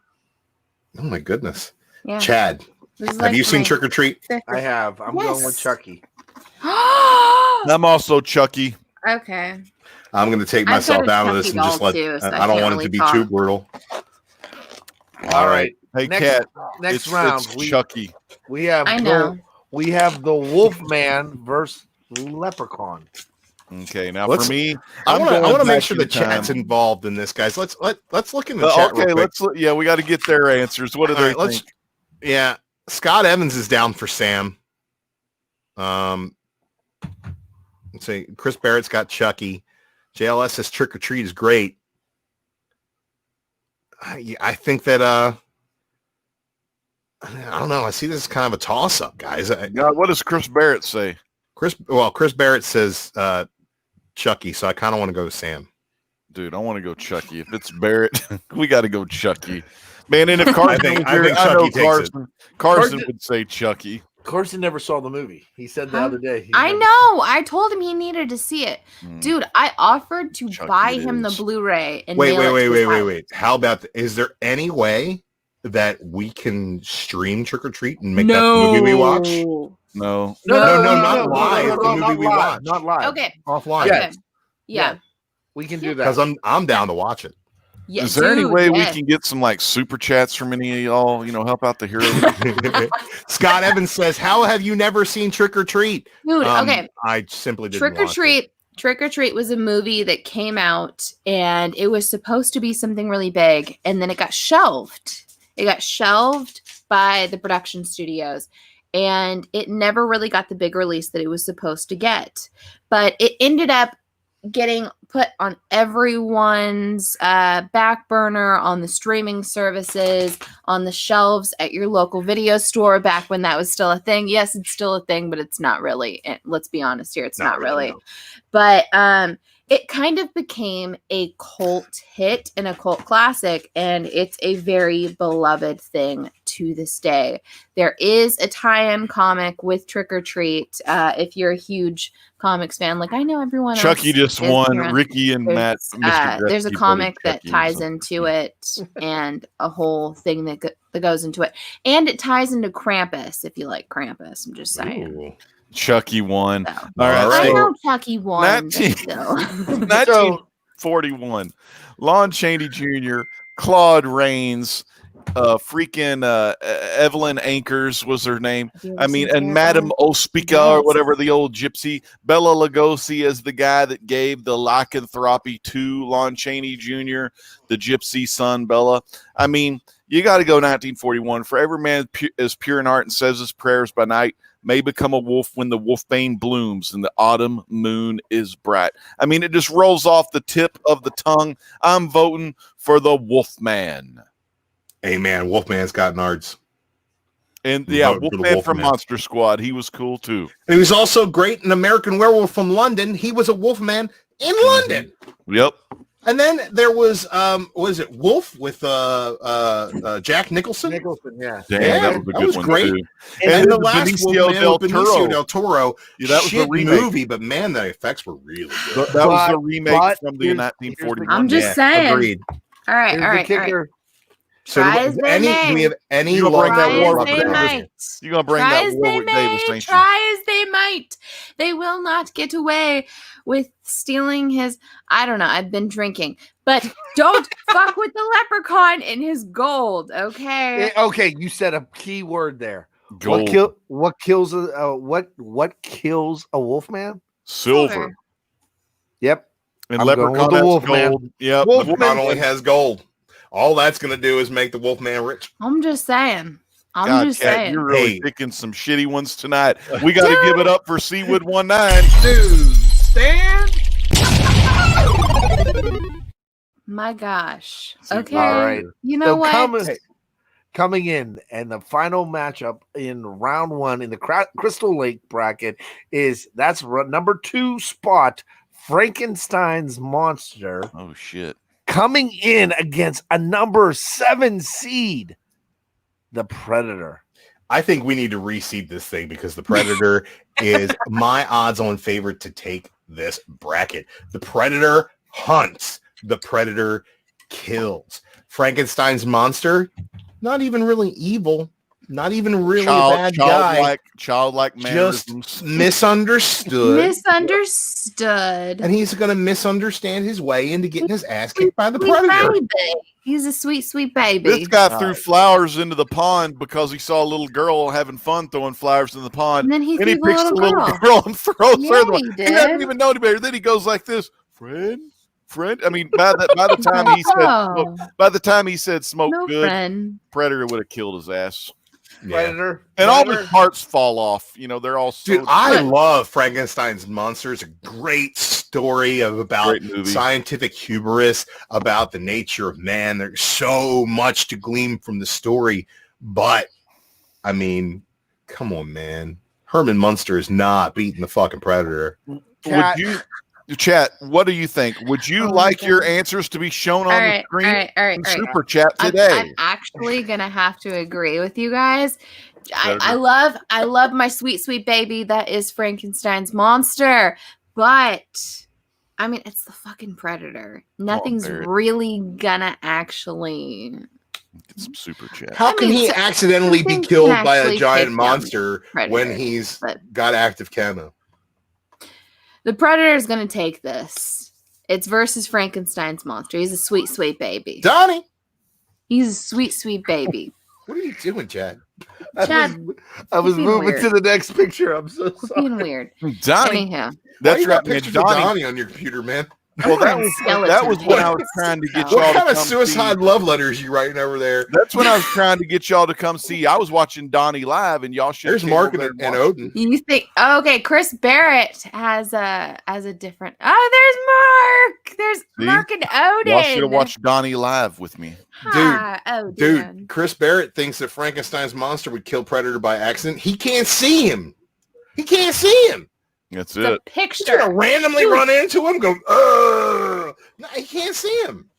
Oh my goodness, Yeah. Chad, This is have like you seen my Trick or Treat? I have. I'm going with Chucky. I'm also Chucky. Okay. I'm going to take I've got myself a out of this Chucky and just doll let. too, so I I don't can't want it really to be talk. too brutal. All right. Hey, Next- Cat. Next round, It's Chucky. we have I know. we have the Wolfman versus Leprechaun. Okay, now Let's- for me, I I'm want to going make back sure in the chat's time. involved in this, guys. Let's look in the chat. Okay, real quick. yeah, we got to get their answers. What do All they right, let's. think? Yeah, Scott Evans is down for Sam. Let's see. Chris Barrett's got Chucky. JLS says Trick or Treat is great. I think that I don't know. I see this as kind of a toss up, guys. God, what does Chris Barrett say? Chris Barrett says Chucky, so I kind of want to go with Sam. Dude, I want to go Chucky. If it's Barrett, we got to go Chucky. Man, and if Carson was I here, think I know Chucky takes it. Carson would say Chucky. Carson never saw the movie. He said the Huh? other day. I know. I told him he needed to see it. Dude, I offered to Chucky buy it him the is. Blu-ray and mail it to his house. Wait. How about is there any way that we can stream Trick or Treat and make that the movie we watch? No. No, not live. The movie not we live, watch. Not live. Okay. Offline. Yeah. Okay. Yeah. We can do that. Because I'm down to watch it. Yeah, Is there any dude, way we yes. can get some like super chats from any of y'all, help out the hero? Scott Evans says, "How have you never seen Trick or Treat?" Dude, okay. I simply didn't Trick or watch it. Treat. Trick or Treat was a movie that came out and it was supposed to be something really big, and then it got shelved. It got shelved by the production studios, and it never really got the big release that it was supposed to get. But it ended up getting put on everyone's back burner, on the streaming services, on the shelves at your local video store back when that was still a thing. Yes, it's still a thing, but it's not really. Let's be honest here, it's not really. no. But it kind of became a cult hit and a cult classic, and it's a very beloved thing to this day. There is a tie-in comic with Trick or Treat. If you're a huge comics fan, like I know everyone else. Chucky just is won. here. Ricky and Matt. There's a Gretzky comic voted that Chucky or ties something. into it, and a whole thing that goes into it, and it ties into Krampus. If you like Krampus, I'm just saying. Ooh. Chucky won. So. All right, I so know Chucky won. 19 but still. 1941. Lon Chaney Jr., Claude Rains, freaking Evelyn Ankers was her name. I mean, and Madame Ospika or whatever, the old gypsy. Bela Lugosi is the guy that gave the lycanthropy to Lon Chaney Jr., the gypsy son, Bella. I mean, you got to go 1941. For every man is pure in heart and says his prayers by night, may become a wolf when the wolfbane blooms and the autumn moon is bright. I mean, it just rolls off the tip of the tongue. I'm voting for the Wolfman. Hey man, Wolfman's got nards. And I'm yeah, voting for the Wolfman from Wolfman. Monster Squad. He was cool too. And he was also great in American Werewolf from London. He was a Wolfman in London. Yep. And then there was it Wolf with Jack Nicholson? Nicholson, yeah. Damn, Yeah, that was a that good was one great. too. And the then last Benicio Wolfman del with Benicio Toro. del Toro. Yeah, that was the Shit remake. movie, but man, the effects were really good. That was the But remake from the here's 1941. I'm just Yeah, saying. agreed. All right, Here's all the right, all right. kicker. So Try as they may. do we have any You gonna bring that Try war as up they there? might. You're gonna bring Try that as they Warwick Davis, may. ain't you? Try as they might. They will not get away with stealing his. I don't know. I've been drinking, but don't fuck with the leprechaun and his gold. Okay. Okay, you said a key word there. Gold. What kills a wolfman? Silver. Yep. And I'm going with leprechaun the has Wolfman. gold. Yep. Wolfman. Leprechaun only has gold. All that's going to do is make the Wolfman rich. I'm just saying. God, just Cat, saying. you're really Hey. picking some shitty ones tonight. We got to give it up for Seawood 19. Dude, stand. My gosh. See, Okay. all right. You know So what? coming in, and the final matchup in round 1 in the Crystal Lake bracket is number 2 spot, Frankenstein's Monster, Oh, shit. coming in against a number 7 seed, the Predator. I think we need to reseed this thing because the Predator is my odds-on favorite to take this bracket. The Predator hunts. The Predator kills. Frankenstein's Monster, not even really evil, not even really a bad guy. Childlike Just mannerisms. misunderstood. Misunderstood. And he's going to misunderstand his way into getting his ass Sweet, kicked by the sweet Predator. baby. He's a sweet, sweet baby. This guy threw flowers into the pond because he saw a little girl having fun throwing flowers in the pond. And then he And he threw picks the the little little girl. girl and throws Yeah, her. he He did. doesn't even know any better. Then he goes like this, friend. I mean, by the time he said, Oh, by the time he said smoke no good, friend. Predator would have killed his ass. Yeah. Predator. And all Predator. the parts fall off. You know, they're all so Dude, I love Frankenstein's Monster. It's a great story about Great movie. scientific hubris, about the nature of man. There's so much to glean from the story. But, I mean, come on, man. Herman Munster is not beating the fucking Predator. Cat. Would you, chat, what do you think? Would you Oh my like your God. answers to be shown All on the right, all screen? right, all right, in all right. Super Chat I'm today. actually gonna have to agree with you guys. I Predator. love my sweet, sweet baby that is Frankenstein's Monster, but I mean it's the fucking Predator. Nothing's Barrett. really gonna actually. Get some Super Chat. How I can mean, he so- accidentally be things killed can by a actually giant take down monster Predator, when he's but- got active camo? The Predator is gonna take this. It's versus Frankenstein's Monster. He's a sweet, sweet baby. Donnie, He's a sweet, sweet baby. what are you doing, Chad? Chad, I was being moving weird. to the next picture. I'm so Quit sorry. being weird. Donnie, Anyhow, Why that's you right, got man. pictures of Donnie. Donnie on your computer, man? Well, that Skeleton was when I was pants. trying to get What y'all What to kind of come suicide see. love letters you writing over there? That's when I was trying to get y'all to come see. I was watching Donnie live, and y'all should. There's Mark and Odin. you think? Oh, okay, Chris Barrett has a different. Oh, there's Mark. There's See? Mark and Odin. Y'all should have watched Donnie live with me. Hi, Odin. Dude, Chris Barrett thinks that Frankenstein's monster would kill Predator by accident. He can't see him. He can't see him. That's It's a it. He's gonna picture. randomly run into him, go, no, he can't see him.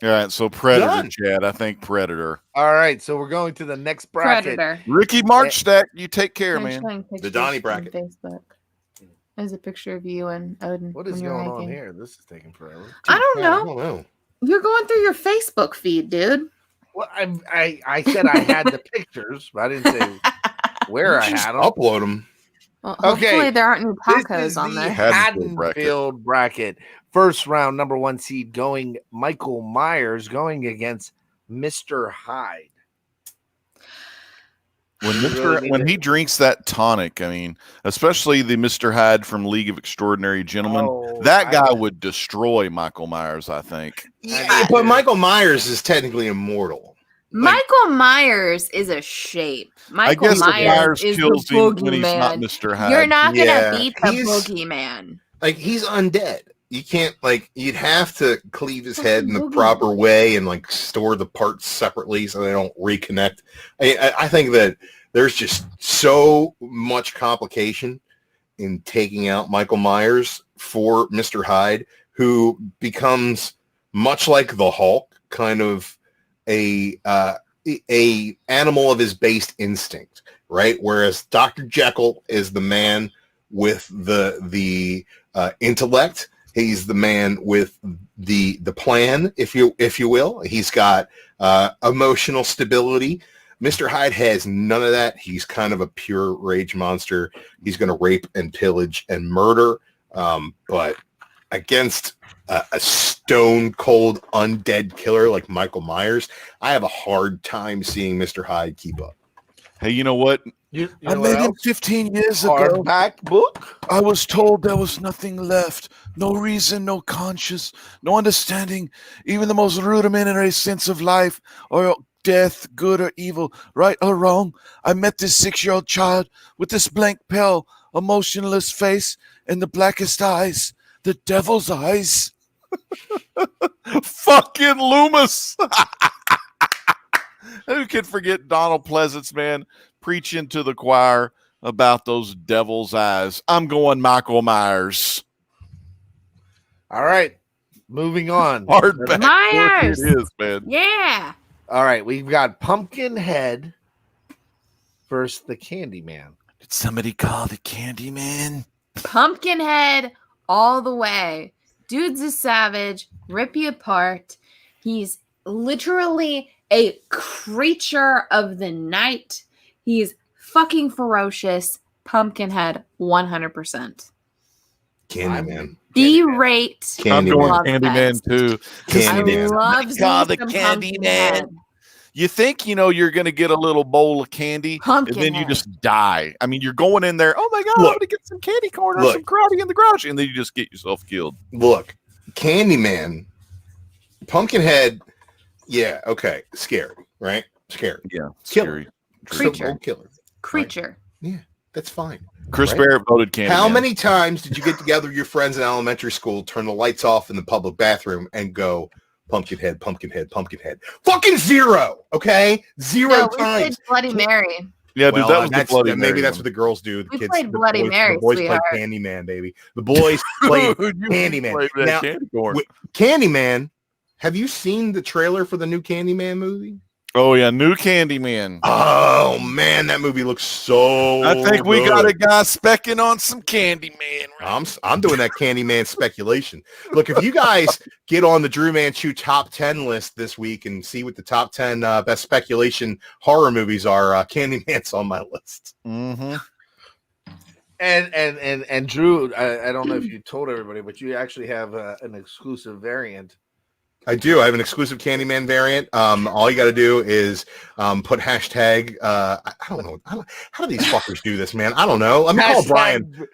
All right, so Predator, Done. Chad. I think Predator. All right, so we're going to the next bracket. Predator. Ricky Marchstack, you take care, I'm man. showing pictures Donnie on bracket. Facebook. There's a picture of you and Odin. What is when you're going on hiking. here? This is taking forever. I don't I know. don't know. You're going through your Facebook feed, dude. Well, I said I had the pictures, but I didn't say where I Just had them. upload them. Well, Okay, hopefully there aren't any This tacos is on the there. Haddonfield bracket. First round, number 1 seed going Michael Myers going against Mr. Hyde. When he drinks that tonic, I mean, especially the Mr. Hyde from League of Extraordinary Gentlemen, Oh, that guy would destroy Michael Myers, I think. Yeah, but Michael Myers is technically immortal. Michael Myers is a shape. Michael I guess Myers, if Myers is kills the him when he's not boogeyman. Mr. Hyde. You're not gonna Yeah, beat the he's- boogeyman. Like, he's undead. You can't, like, you'd have to cleave his head in the Boogeyman. proper way and, like, store the parts separately so they don't reconnect. I think that there's just so much complication in taking out Michael Myers for Mr. Hyde, who becomes much like the Hulk, kind of a animal of his based instinct, right? Whereas Dr. Jekyll is the man with the intellect. He's the man with the plan, if you will. He's got emotional stability. Mr. Hyde has none of that. He's kind of a pure rage monster. He's going to rape and pillage and murder, but against a stone cold undead killer like Michael Myers, I have a hard time seeing Mr. Hyde keep up. Hey, you know what? You I know met what him else? 15 years ago. Hardback book. I was told there was nothing left, no reason, no conscience, no understanding, even the most rudimentary sense of life or death, good or evil, right or wrong. I met this 6-year-old child with this blank, pale, emotionless face and the blackest eyes, the devil's eyes. Fucking Loomis. Who can forget Donald Pleasance, man, preaching to the choir about those devil's eyes? I'm going Michael Myers. All right, moving on. Hardback. Myers. It is, man. Yeah. All right, we've got Pumpkinhead versus the Candyman. Did somebody call the Candyman? Pumpkinhead all the way. Dude's a savage, rip you apart. He's literally a creature of the night. He's fucking ferocious. Pumpkinhead, 100%. Candyman. B-rate. I'm going Love Candyman that. too. Candyman. I love Call me the some Candyman. Pumpkinhead. You think, you're going to get a little bowl of candy, and then you Pumpkinhead. just die. I mean, you're going in there, oh my God, I'm Look. going to get some candy corn or Look. some karate in the garage, and then you just get yourself killed. Look, Candyman, Pumpkinhead, yeah, okay, scary, right? Scary. Yeah, Killer. scary. Creature. Simple killer. Creature. Yeah, that's fine. Chris Right. Barrett voted Candyman. How many times did you get together with your friends in elementary school, turn the lights off in the public bathroom, and go, Pumpkinhead, Pumpkinhead, Pumpkinhead? Fucking zero, okay? Zero No, we played times. Bloody Mary. Yeah, dude, Well, that was the that's, Bloody maybe Mary that's one. what the girls do. The We kids, played the Bloody boys, Mary, the boys sweetheart. played Candyman, baby. The boys played Dude, you Candyman. played that Now, candy corn. Candyman. Have you seen the trailer for the new Candyman movie? Oh, yeah, new Candyman. Oh man, that movie looks so. I think we got a good. guy specking on some Candyman. Right? I'm doing that Candyman speculation. Look, if you guys get on the Drew Manchu top 10 list this week and see what the top 10 best speculation horror movies are, Candyman's on my list. Mm-hmm. And Drew, I don't know if you told everybody, but you actually have an exclusive variant. I do. I have an exclusive Candyman variant. All you got to do is put hashtag. I don't know. How do these fuckers do this, man? I don't know. Let me call Brian.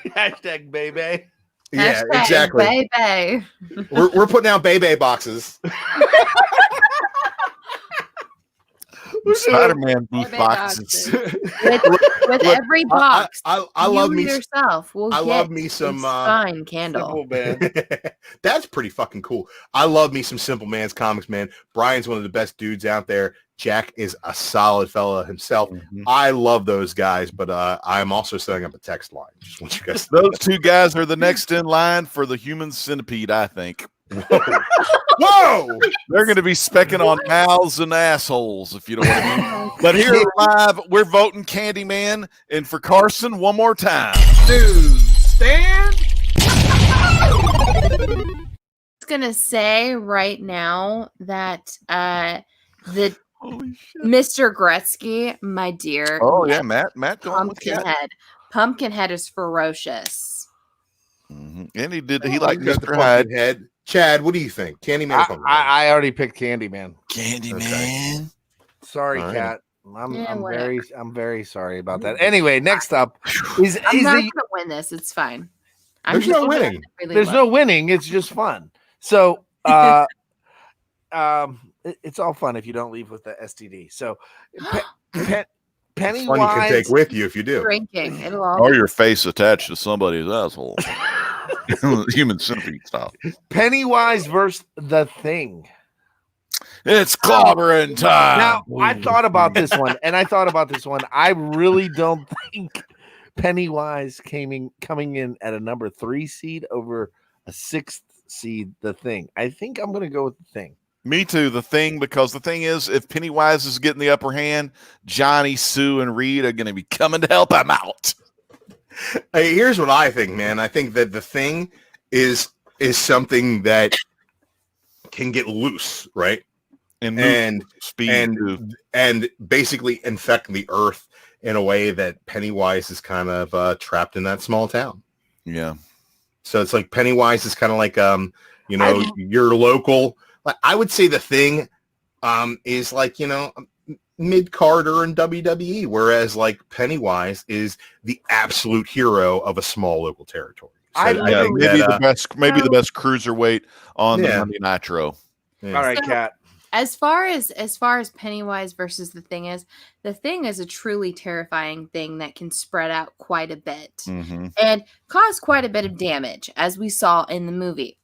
Hashtag baby. Yeah, Hashtag exactly. Baby. We're putting out Bebe boxes. Spider-Man booth Baby boxes. With every box, I you love me. yourself will I get love me some. a fine candle. Simple man. That's pretty fucking cool. I love me some Simple Man's comics, man. Brian's one of the best dudes out there. Jack is a solid fella himself. Mhm. I love those guys, but I'm also setting up a text line. Just want you guys to know. Those two guys are the next in line for the human centipede, I think. Whoa! They're going to be specking on mouths and assholes, if you know what I mean. But here live, we're voting Candyman. And for Carson, one more time. Dude, stand. I was gonna say right now that the Holy shit. Mr. Gretzky, my dear, Oh, yeah, Matt going with Cat. Pumpkinhead is ferocious. Mhm. And he liked You got the Mr. Hyde. Pumpkinhead. Chad, what do you think? Candyman or Pumpkinhead? I already picked Candyman. Candyman. Sorry, All right. Cat. Yeah, I'm very sorry about that. Anyway, next up is I'm not the gonna win this. It's fine. There's no winning. there's no winning. It's just fun. So it's all fun if you don't leave with the STD. So Fun Pennywise. you can take with you if you do. drinking. It'll all Or your face attached to somebody's asshole. Human centipede style. Pennywise versus the Thing. It's clobbering time. Now, I thought about this one, and I really don't think Pennywise coming in at a number 3 seed over a 6th seed, the Thing. I think I'm going to go with the Thing. Me too, the Thing, because the thing is, if Pennywise is getting the upper hand, Johnny, Sue, and Reed are going to be coming to help him out. Hey, here's what I think, man. I think that the Thing is something that can get loose, right? And speed and basically infect the earth in a way that Pennywise is kind of trapped in that small town. Yeah. So it's like Pennywise is kind of like your local. Like I would say the Thing is like mid-Carter in WWE, whereas like Pennywise is the absolute hero of a small local territory. So maybe the best cruiserweight on the Monday Nitro. Yeah. All right, Kat. As far as Pennywise versus the Thing is a truly terrifying thing that can spread out quite a bit and cause quite a bit of damage, as we saw in the movie.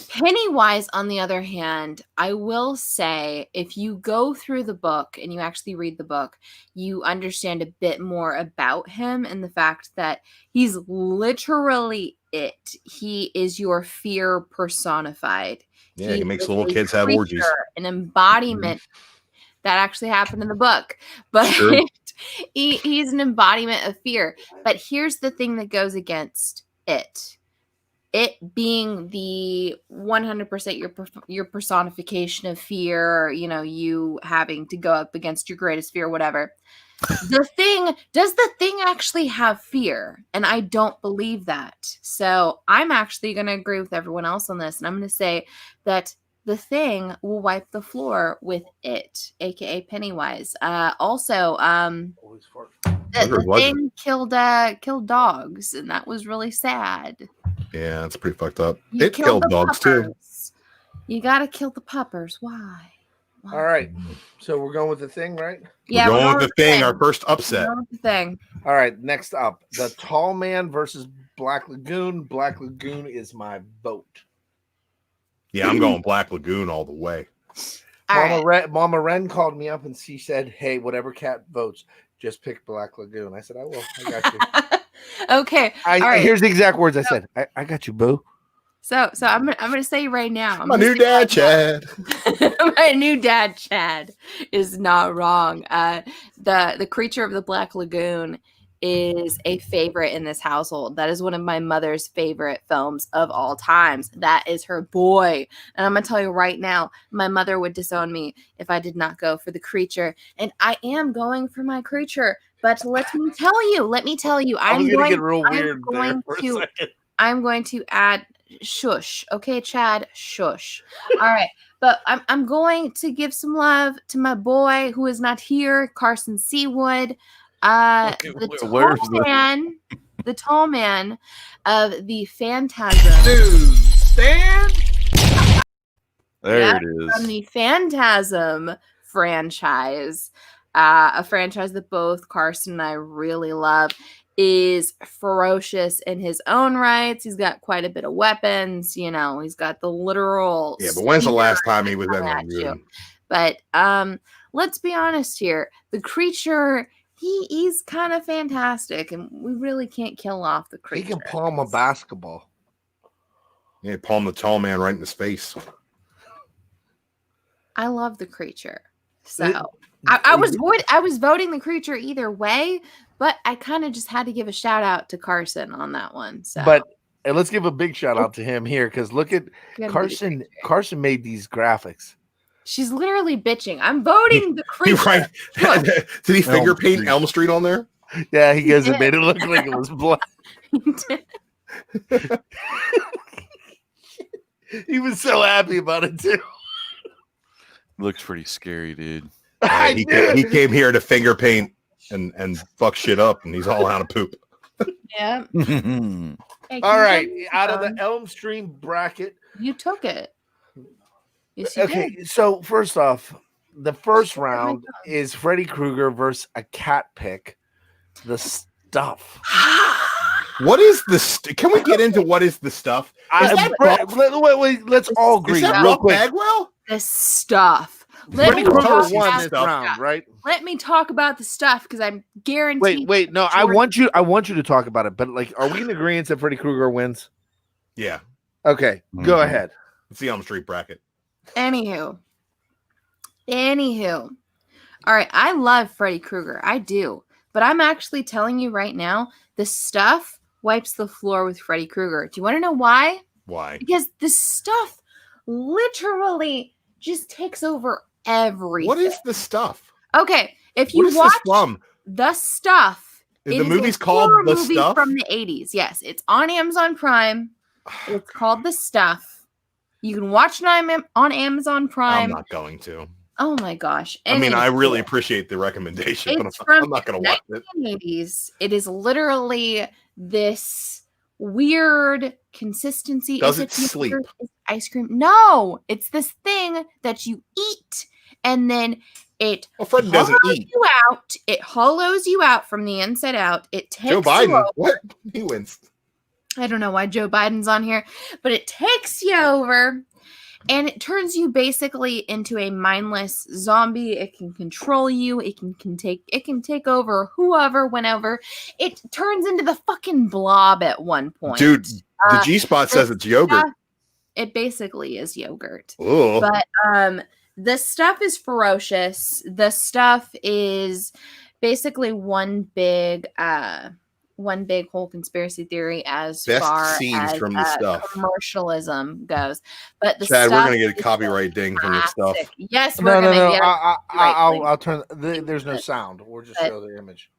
Pennywise, on the other hand, I will say, if you go through the book and you actually read the book, you understand a bit more about him and the fact that he's literally it. He is your fear personified. Yeah, he makes little kids have orgies. An embodiment that actually happened in the book. But sure. he's an embodiment of fear. But here's the thing that goes against it. It being the 100% your personification of fear, you having to go up against your greatest fear, whatever. Does the Thing actually have fear? And I don't believe that. So I'm actually going to agree with everyone else on this. And I'm going to say that the Thing will wipe the floor with it, aka Pennywise. Also, the Thing killed dogs, and that was really sad. Yeah, it's pretty fucked up. It killed dogs too. You gotta kill the puppers. Why? All right. So we're going with the Thing, right? Yeah, we're going with the Thing. Our first upset. The Thing. All right. Next up, the Tall Man versus Black Lagoon. Black Lagoon is my vote. Yeah, I'm going Black Lagoon all the way. Mama Ren called me up and she said, "Hey, whatever Cat votes, just pick Black Lagoon." I said, "I will. I got you." Okay. All right. Here's the exact words I said. I got you, boo. So I'm gonna say right now. My new dad, Chad. My new dad, Chad, is not wrong. The Creature of the Black Lagoon is a favorite in this household. That is one of my mother's favorite films of all times. That is her boy. And I'm gonna tell you right now, my mother would disown me if I did not go for the Creature. And I am going for my Creature. But let me tell you, I'm going to add shush. Okay, Chad, shush. All right. But I'm going to give some love to my boy who is not here, Carson Seawood. The tall man of the Phantasm. Dude, stand. There it is. From the Phantasm franchise. A franchise that both Carson and I really love, is ferocious in his own rights. He's got quite a bit of weapons, he's got the literal. Yeah, but when's the last time he was in that room? But let's be honest here. The Creature, he's kind of fantastic, and we really can't kill off the Creature. He can palm a basketball. Yeah, palm the Tall Man right in his face. I love the Creature. So I was voting the Creature either way, but I kind of just had to give a shout out to Carson on that one. So, and let's give a big shout out to him here, because look at Carson. Carson made these graphics. She's literally bitching. I'm voting the Creature. Right? Did he finger paint Elm Street on there? Yeah, he goes and made it look like it was black. He was so happy about it too. Looks pretty scary, dude. He came here to finger paint and fuck shit up, and he's all out of poop. Yeah. Hey, all right, out of the Elm Street bracket, you took it. Yes, you did. So first off, the first round is Freddy Krueger versus a cat pick. The Stuff. What is the? Can we get into what is the Stuff? Wait, let's all agree. Is that real quick? Bagwell? The Stuff. Freddy Krueger won this round, right? Let me talk about the Stuff, because I'm guaranteed. Wait, no, I want you to talk about it. But are we in agreement that Freddy Krueger wins? Yeah. Okay, go ahead. It's the Elm Street bracket. Anywho. All right, I love Freddy Krueger. I do. But I'm actually telling you right now, the Stuff wipes the floor with Freddy Krueger. Do you want to know why? Why? Because the Stuff literally just takes over everything. What is the stuff? Okay, if What you is watch this from? The Stuff, The it is movie's a called horror The movie Stuff? from the 80s. Yes, it's on Amazon Prime. It's called The Stuff. You can watch it on Amazon Prime. I'm not going to. Oh my gosh. I mean, Anyway, I really appreciate the recommendation, but it's from I'm not going to watch it. 1980s. It is literally this weird consistency. Does Is it sleep? yogurt? Is it ice cream? No, it's this thing that you eat, and then it Well, Fred doesn't hollows eat. you out. It hollows you out from the inside out. It takes Joe you Biden. over. What? He wins. I don't know why Joe Biden's on here, but it takes you over. And it turns you basically into a mindless zombie. It can control you. It can take over whoever, whenever. It turns into the fucking Blob at one point. Dude, the G-Spot says it's yogurt. It basically is yogurt. Ugh. But the stuff is ferocious. The stuff is basically one big whole conspiracy theory as Best far scenes as from The Stuff. commercialism goes. But the Chad, stuff we're gonna get a is copyright ding from The Stuff. fantastic. Yes, we're No. gonna get I'll turn. There's no sound. We'll just show the image.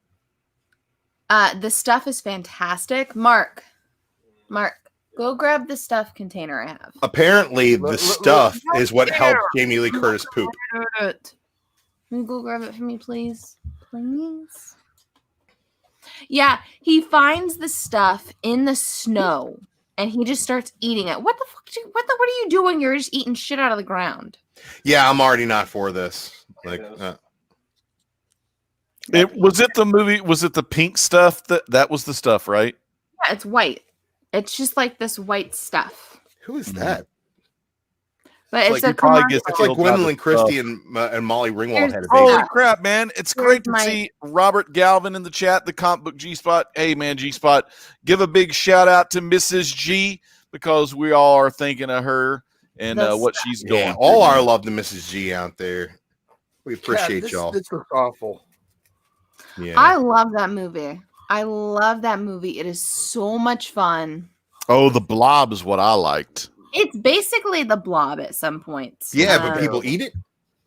the stuff is fantastic. Mark, go grab the stuff container I have. Apparently, the stuff is what helped Jamie Lee Curtis poop. Can you go grab it for me, please? Please. Yeah, he finds the stuff in the snow and he just starts eating it. What the fuck? What are you doing? You're just eating shit out of the ground. Yeah, I'm already not for this. Like, Was it the movie? Was it the pink stuff? That was the stuff, right? Yeah, it's white. It's just like this white stuff. who is that? But it's like a you probably commercial. get It's like killed by the Gwendolyn Christie stuff. and Molly Ringwald had a Holy baby. crap, man. It's great to see Robert Galvin in the chat, the comic book G-Spot. Hey, man, G-Spot, give a big shout out to Mrs. G because we all are thinking of her and what she's going Yeah, through. all our love to Mrs. G out there. We appreciate y'all. This looks awful. Yeah. I love that movie. It is so much fun. Oh, the Blob is what I liked. It's basically the Blob at some points. Yeah, but people eat it?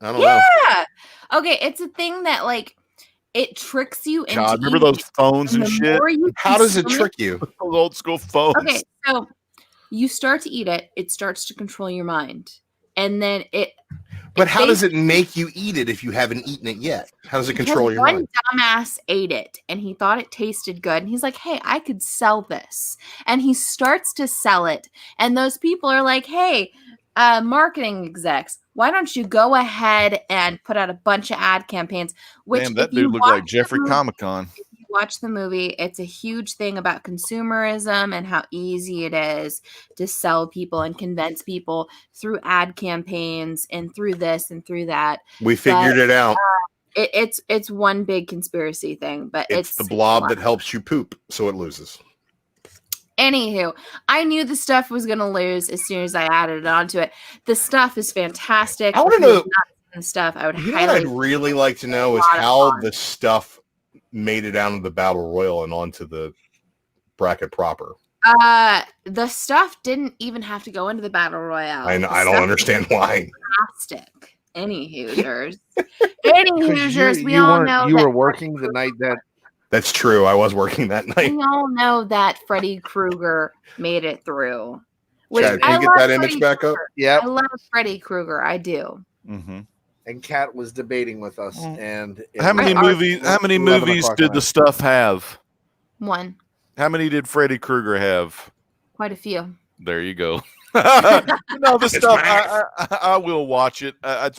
I don't know. Yeah. Okay, it's a thing that like it tricks you into God, remember eating those phones and the shit? more you How does it consume trick you? Those old school phones. Okay, so you start to eat it, it starts to control your mind. And then But how does it make you eat it if you haven't eaten it yet? How does it control your one mind? dumbass ate it and he thought it tasted good. And he's like, hey, I could sell this. And he starts to sell it. And those people are like, hey, marketing execs, why don't you go ahead and put out a bunch of ad campaigns? Which Damn, that if you dude looked like watch Jeffrey the movie- Comic-Con. If you watch the movie, it's a huge thing about consumerism and how easy it is to sell people and convince people through ad campaigns and through this and through that. We figured it out. It's one big conspiracy thing, but It's the blob that helps you poop, so it loses. Anywho, I knew the stuff was going to lose as soon as I added it onto it. The stuff is fantastic. I want to If you know have not seen the stuff. I would You know what I'd highly. really like to know is lot of how fun. the stuff made it down to the battle royal and onto the bracket proper. The stuff didn't even have to go into the battle royale. I don't understand why. Fantastic. Any Hoosiers. Any Hoosiers. We all know you that were working the night that. That's true. I was working that night. we all know that Freddy Krueger made it through. Which Chad, can I you get love that image Freddy back up? Krueger. Yeah, I love Freddy Krueger. I do. Mm-hmm. and Kat was debating with us. And it How many was movies? How many 11 movies o'clock did at the night. stuff have? One. How many did Freddy Krueger have? Quite a few. There you go. No, the It's stuff. my ass. I will watch it. I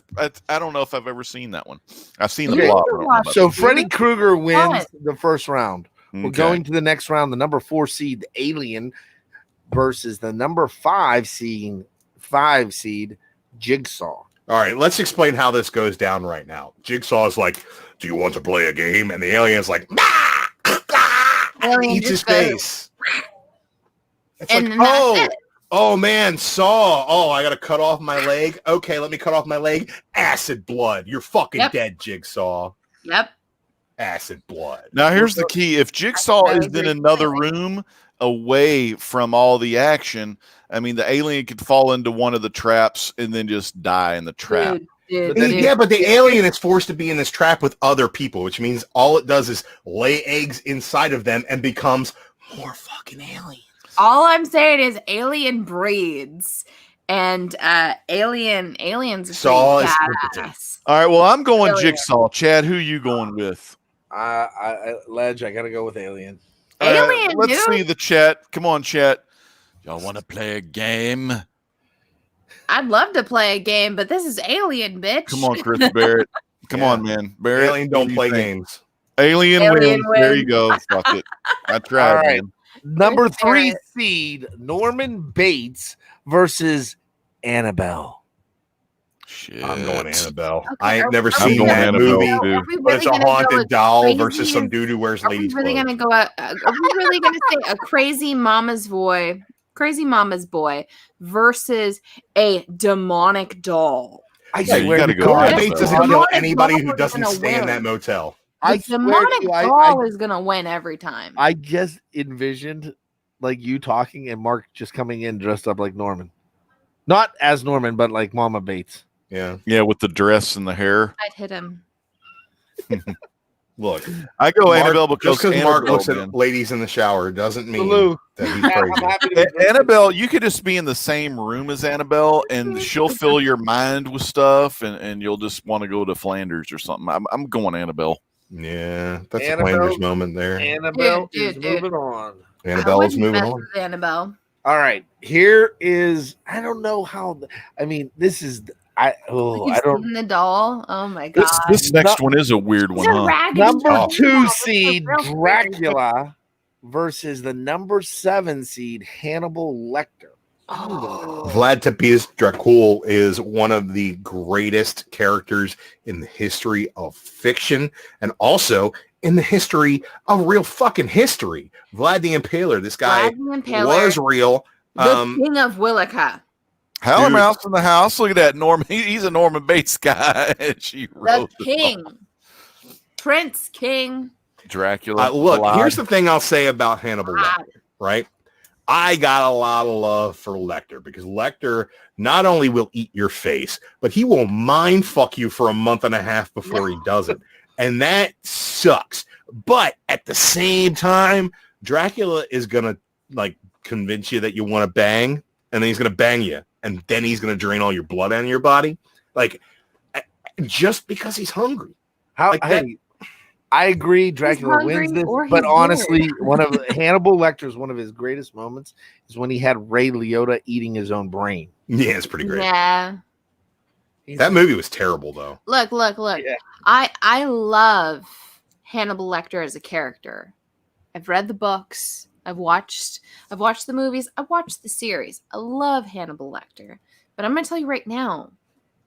don't know if I've ever seen that one. I've seen the Okay. plot. You watch So it. Freddy Krueger wins What? the first round. We're going to the next round. The number 4 seed Alien versus the number 5 seed Jigsaw. All right, let's explain how this goes down right now. Jigsaw is like, "Do you want to play a game?" And the alien's like, Alien eats his just goes, face. It's and like, then that's oh, it. oh man, Saw. Oh, I gotta cut off my leg. Okay, let me cut off my leg. Acid blood. You're fucking Yep. dead, Jigsaw. Yep. Acid blood. Now here's the key: if Jigsaw That is was in very another exciting. room, away from all the action, I mean, the alien could fall into one of the traps and then just die in the trap. Dude. Yeah, but the alien is forced to be in this trap with other people, which means all it does is lay eggs inside of them and becomes more fucking aliens. All I'm saying is alien breeds and aliens are Saw pretty is badass. All right, well, I'm going Alien. Jigsaw. Chad, who you going with? Ledge, I gotta go with Alien. Alien, let's dude. see the chat. Come on, chat. Y'all want to play a game? I'd love to play a game, but this is Alien, bitch. Come on, Chris Barrett. Come on, man. Barrett, Alien don't play games. Alien Alien wins. There you wins. go. Fuck it. I tried. All right. Man. Number Chris 3 Barrett. seed Norman Bates versus Annabelle. Shit. I'm going Annabelle. Okay, I ain't never are seen going that Annabelle, movie, too. Are we but it's a gonna go haunted with doll crazy versus some as- dude who wears Are we ladies' really clothes. gonna go? Are we really gonna say a crazy mama's boy versus a demonic doll? I Yeah, you swear gotta to go Norman God, Annabelle. Bates doesn't The kill demonic anybody doll who is doesn't gonna stay in win. that motel. The I swear demonic to you, I doll is gonna win every time. I just envisioned like you talking and Mark just coming in dressed up like Norman. Not as Norman, but like Mama Bates. Yeah. Yeah, with the dress and the hair. I'd hit him. Look, I go Mark- Annabelle because just because Mark Annabelle, looks man. at ladies in the shower doesn't mean Lulu. that he's I'm crazy. happy to be dressed Annabelle, you could just be in the same room as Annabelle, and she'll fill your mind with stuff, and you'll just want to go to Flanders or something. I'm going Annabelle. Yeah, that's a Annabelle- Flanders moment there. Annabelle is Dude. moving on. Annabelle's moving mess on. with Annabelle. All right, here is I don't know how. I mean, this is I You've don't. seen the doll. Oh my god. This next one is a weird He's one, a huh? raggedy Number doll. 2 That's a seed real weird- Dracula versus the number 7 seed Hannibal Lecter. Oh. Vlad Tepes Dracul is one of the greatest characters in the history of fiction and also in the history of real fucking history. Vlad the Impaler, this guy Vlad the Impaler, was real. the king of Willica. Howler Dude. Mouse in the house. Look at that, Norman. He's a Norman Bates guy. She The wrote it king. Prince King. all. Dracula. Look, Vlad. here's the thing I'll say about Hannibal Vlad. Lecter, right? I got a lot of love for Lecter because Lecter not only will eat your face, but he will mind fuck you for a month and a half before he does it. And that sucks. But at the same time, Dracula is going to like convince you that you want to bang, and then he's going to bang you, and then he's going to drain all your blood out of your body. Like, just because he's hungry. How? Like that- Hey, I agree. Dracula hungry wins this, or but he's honestly, one of Hannibal Lecter's one of his greatest moments is when he had Ray Liotta eating his own brain. Yeah, it's pretty great. Yeah. That movie was terrible, though. Look. Yeah. I love Hannibal Lecter as a character. I've read the books. I've watched the movies. I've watched the series. I love Hannibal Lecter. But I'm going to tell you right now,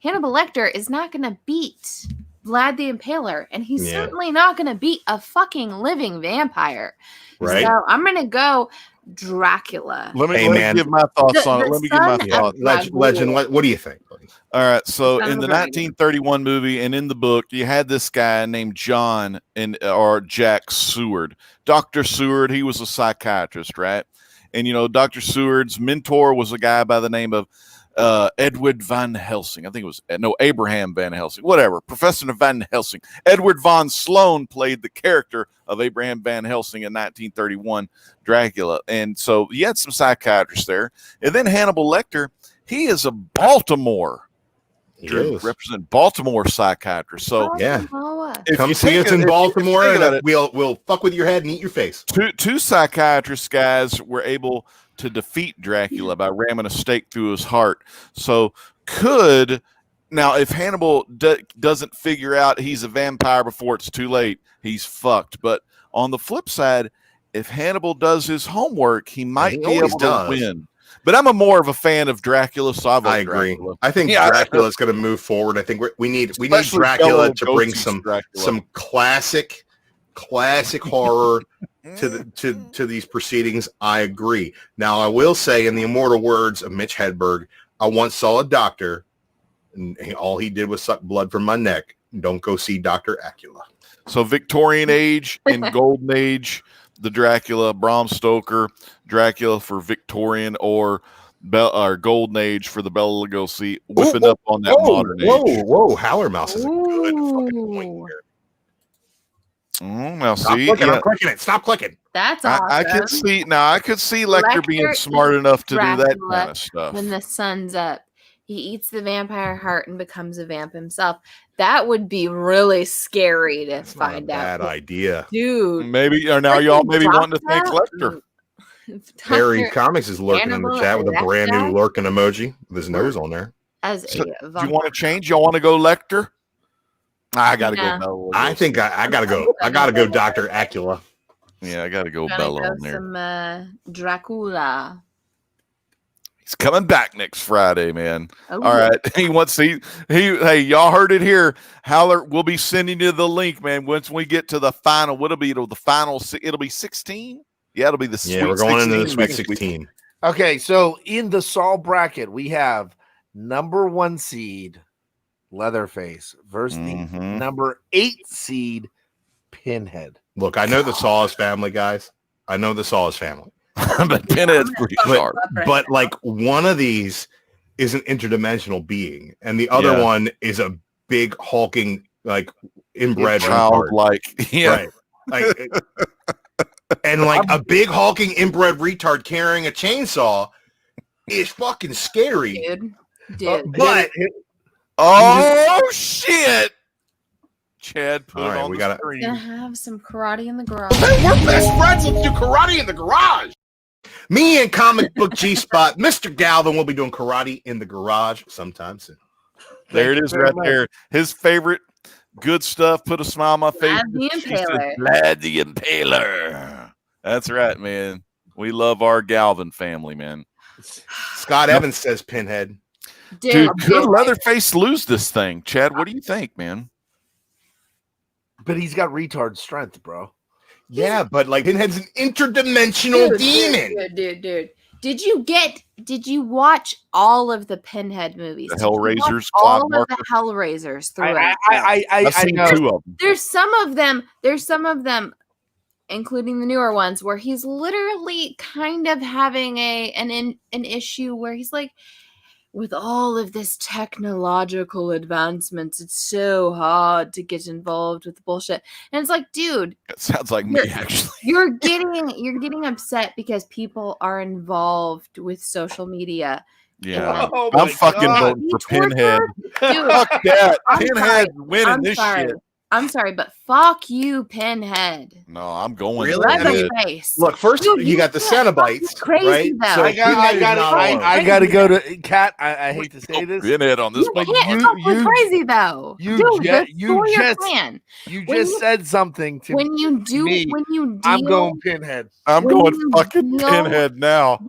Hannibal Lecter is not going to beat Vlad the Impaler, and he's Yeah. certainly not going to beat a fucking living vampire. Right? So I'm going to go Dracula. Let me, Hey, let me man. give my thoughts The- on it. the Let me give my son thoughts. of- Legend, what do you think, buddy? All right. So Son in of the a dragon. 1931 movie and in the book, you had this guy named John or Jack Seward. Dr. Seward, he was a psychiatrist, right? And, Dr. Seward's mentor was a guy by the name of Edward Van Helsing. I think it was, Abraham Van Helsing, whatever. Professor Van Helsing. Edward von Sloan played the character of Abraham Van Helsing in 1931 Dracula. And so you had some psychiatrists there. And then Hannibal Lecter, he is a Baltimore. He is. Represent Baltimore psychiatrist. So Yeah. Oh, if Come you see think us of- in if you Baltimore, think about and it, we'll fuck with your head and eat your face. two psychiatrist guys were able to defeat Dracula by ramming a stake through his heart. So now if Hannibal doesn't figure out he's a vampire before it's too late, he's fucked. But on the flip side, if Hannibal does his homework, he might he be always able does. to win. But I'm more of a fan of Dracula, so I vote I agree. Dracula. I think Yeah, Dracula is going to move forward. I think we need Especially Dracula Bela to bring Lugosi's Dracula. some classic horror to these proceedings. I agree. Now, I will say, in the immortal words of Mitch Hedberg, I once saw a doctor, and all he did was suck blood from my neck. Don't go see Dr. Acula. So Victorian age and Golden Age, the Dracula, Bram Stoker, Dracula for Victorian or Golden Age for the Bela Lugosi, whipping up on that modern age. Whoa, Howler Mouse is a good fucking point here. Now Stop see, clicking, I'm clicking it. Stop clicking. That's awesome. I could see Lecter being smart enough to do that kind of stuff. When the sun's up, he eats the vampire heart and becomes a vamp himself. That would be really scary to find out. Bad idea, dude. Maybe or now y'all maybe wanting to thank Lecter. Harry Comics is lurking in the chat with a brand new lurking emoji with his nose on there. Do you want to change? Y'all want to go Lecter? I gotta go Bella. I think I gotta go. I gotta go Dr. Acula. Yeah, I gotta go Bella on there. Some Dracula. He's coming back next Friday, man. All right. Hey, y'all heard it here. Howler, we'll be sending you the link, man. Once we get to the final, what'll be the final? It'll be 16. Yeah, it'll be the Sweet 16. Yeah, we're going into the Sweet 16. Okay, so in the Saul bracket, we have number 1 seed Leatherface versus the number 8 seed Pinhead. Look, I know the Saws family, guys. I know the Saws family. But Pinhead's pretty sharp. But like one of these is an interdimensional being, and the other one is a big hulking, like inbred childlike, right? Like, and like a big hulking inbred retard carrying a chainsaw is fucking scary, dude. But shit. Chad, put it on we the screen. Gonna have some karate in the garage. We're best friends. Let's do karate in the garage. Me and Comic Book G-Spot, Mr. Galvin will be doing karate in the garage sometime soon. There it is right there. His favorite good stuff. Put a smile on my face. Vlad the Impaler. Vlad the Impaler. That's right, man. We love our Galvin family, man. Scott Evans says Pinhead. Dude, could Leatherface lose this thing? Chad, what do you think, man? But he's got retard strength, bro. Yeah, but like Pinhead's an interdimensional demon. Dude. Did you watch all of the Pinhead movies? The Hellraisers, all of the Hellraisers throughout. I've seen 2 of them. There's some of them, including the newer ones, where he's literally kind of having an issue where he's like, with all of this technological advancements, it's so hard to get involved with the bullshit. And it's like, dude, it sounds like me actually. You're getting upset because people are involved with social media. Yeah, I'm fucking voting for Pinhead. Dude, fuck that. Pinhead winning this shit. I'm sorry, but fuck you, Pinhead. No, I'm going. Really? Leatherface. Look, first you got the Cenobites, crazy, right? though. So I got to go to Kat. I hate to say this. Pinhead on this. You can't come with crazy though. You just said something to me. I'm going Pinhead. I'm going fucking Pinhead now.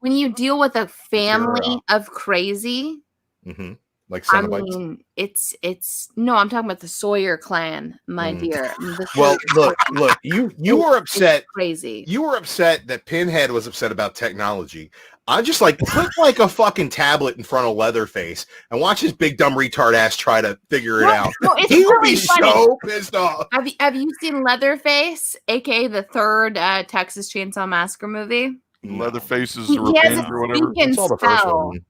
When you deal with a family of crazy. Mm-hmm. Like Cenobites. I mean, it's no. I'm talking about the Sawyer clan, my dear. Well, look. You were upset. Crazy. You were upset that Pinhead was upset about technology. I just like put like a fucking tablet in front of Leatherface and watch his big dumb retard ass try to figure it out. No, he would be so pissed off. Have you seen Leatherface, aka the third Texas Chainsaw Massacre movie? Leatherface's Revenge or whatever. It's all the first one.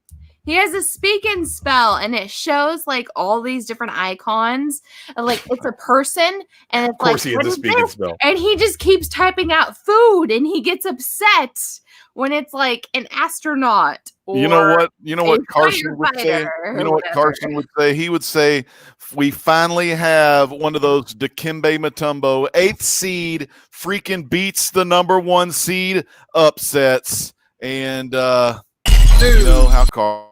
He has a speak and spell, and it shows like all these different icons. And, like it's a person, and it's of course like, he has a speak and spell. And he just keeps typing out food, and he gets upset when it's like an astronaut. Or you know what Carson would say. You know what Carson would say. He would say, "We finally have one of those Dikembe Mutombo 8th seed freaking beats the number 1 seed upsets." And you know how Carl.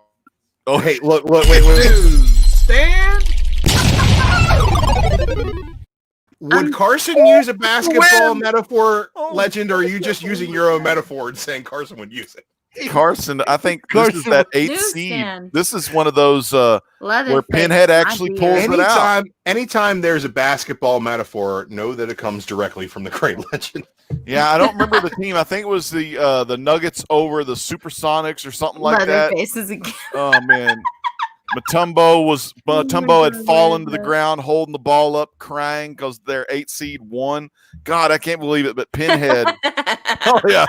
Oh, hey, look, wait. Dude, stand. Would Carson use a basketball metaphor, Legend, or are you just using your own metaphor and saying Carson would use it? Carson, I think this is that 8th seed. This is one of those where Pinhead actually pulls it out. Anytime there's a basketball metaphor, know that it comes directly from the great Legend. Yeah, I don't remember the team. I think it was the Nuggets over the Supersonics or something like that. Leatherface is again. Oh man, Matumbo had fallen to the ground, holding the ball up, crying because their 8 seed won. God, I can't believe it. But Pinhead, oh yeah,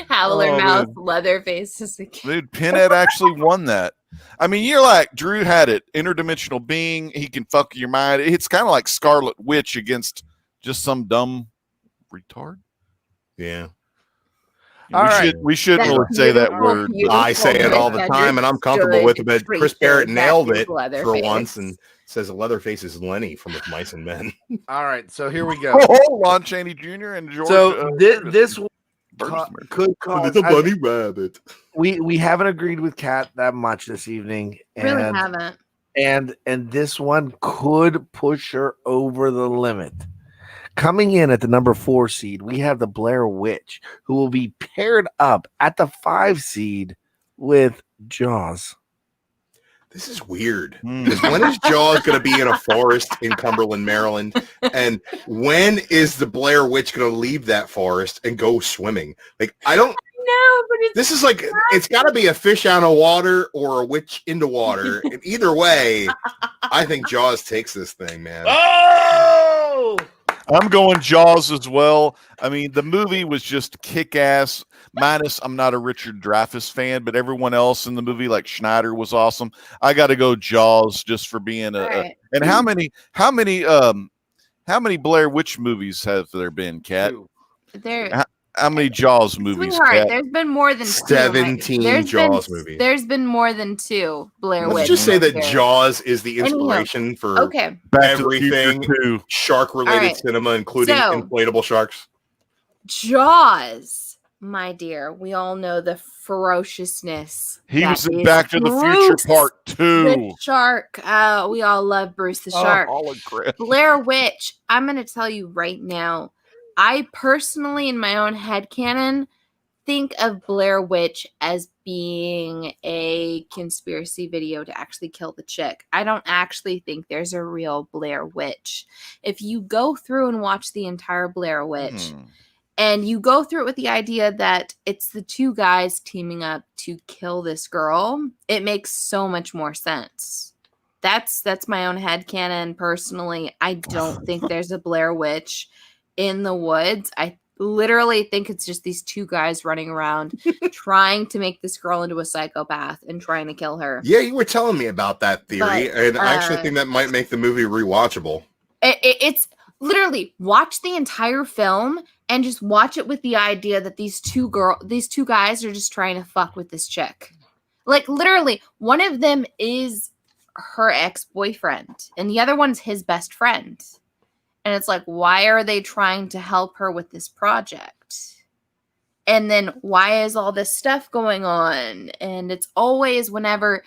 Howler Oh, Mouth, man. Leatherface is again. dude, Pinhead actually won that. I mean, you're like Drew had it, interdimensional being. He can fuck your mind. It's kind of like Scarlet Witch against just some dumb retard. Yeah. All right. We shouldn't That really say that beautiful, word. beautiful I say it all the Leatherface time, and I'm comfortable with it. But Chris Barrett that nailed is it for Leatherface. once and says Leatherface is Lenny from With Mice and Men. All right. So here we go. Oh, Lon Chaney Jr. and George. So this could cause. It's a bunny rabbit. We haven't agreed with Kat that much this evening, Really and haven't. and this one could push her over the limit. Coming in at the number 4 seed, we have the Blair Witch, who will be paired up at the 5 seed with Jaws. This is weird. Because when is Jaws going to be in a forest in Cumberland, Maryland? And when is the Blair Witch going to leave that forest and go swimming? Like, I don't. No, but it's This is like, it's got to be a fish out of water or a witch into water. And either way, I think Jaws takes this thing, man. Oh! I'm going Jaws as well. I mean, the movie was just kick-ass. Minus, I'm not a Richard Dreyfuss fan, but everyone else in the movie, like Schneider, was awesome. I got to go Jaws just for being a. Right. And how many Blair Witch movies have there been, Kat? there. How many Jaws movies? Sweetheart, Kat? there's been more than 17 2. Jaws movies. There's been more than 2 Blair Witch. Let's just say that movies. Jaws is the inspiration for Okay. Back to the Future everything 2. shark-related All right. cinema, including So- inflatable sharks. Jaws, my dear. We all know the ferociousness. He that was in is Back to the Future Bruce Part 2. The shark. We all love Bruce the shark. Hologram. Blair Witch, I'm going to tell you right now, I personally, in my own headcanon, think of Blair Witch as being a conspiracy video to actually kill the chick. I don't actually think there's a real Blair Witch. If you go through and watch the entire Blair Witch, and you go through it with the idea that it's the 2 guys teaming up to kill this girl, it makes so much more sense. That's my own headcanon personally. I don't think there's a Blair Witch in the woods. I literally think it's just these 2 guys running around trying to make this girl into a psychopath and trying to kill her. Yeah, you were telling me about that theory, But, and I actually think that might make the movie rewatchable. It's literally watch the entire film and just watch it with the idea that these two guys are just trying to fuck with this chick. Like literally, one of them is her ex-boyfriend and the other one's his best friend. And it's like, why are they trying to help her with this project? And then why is all this stuff going on? And it's always whenever,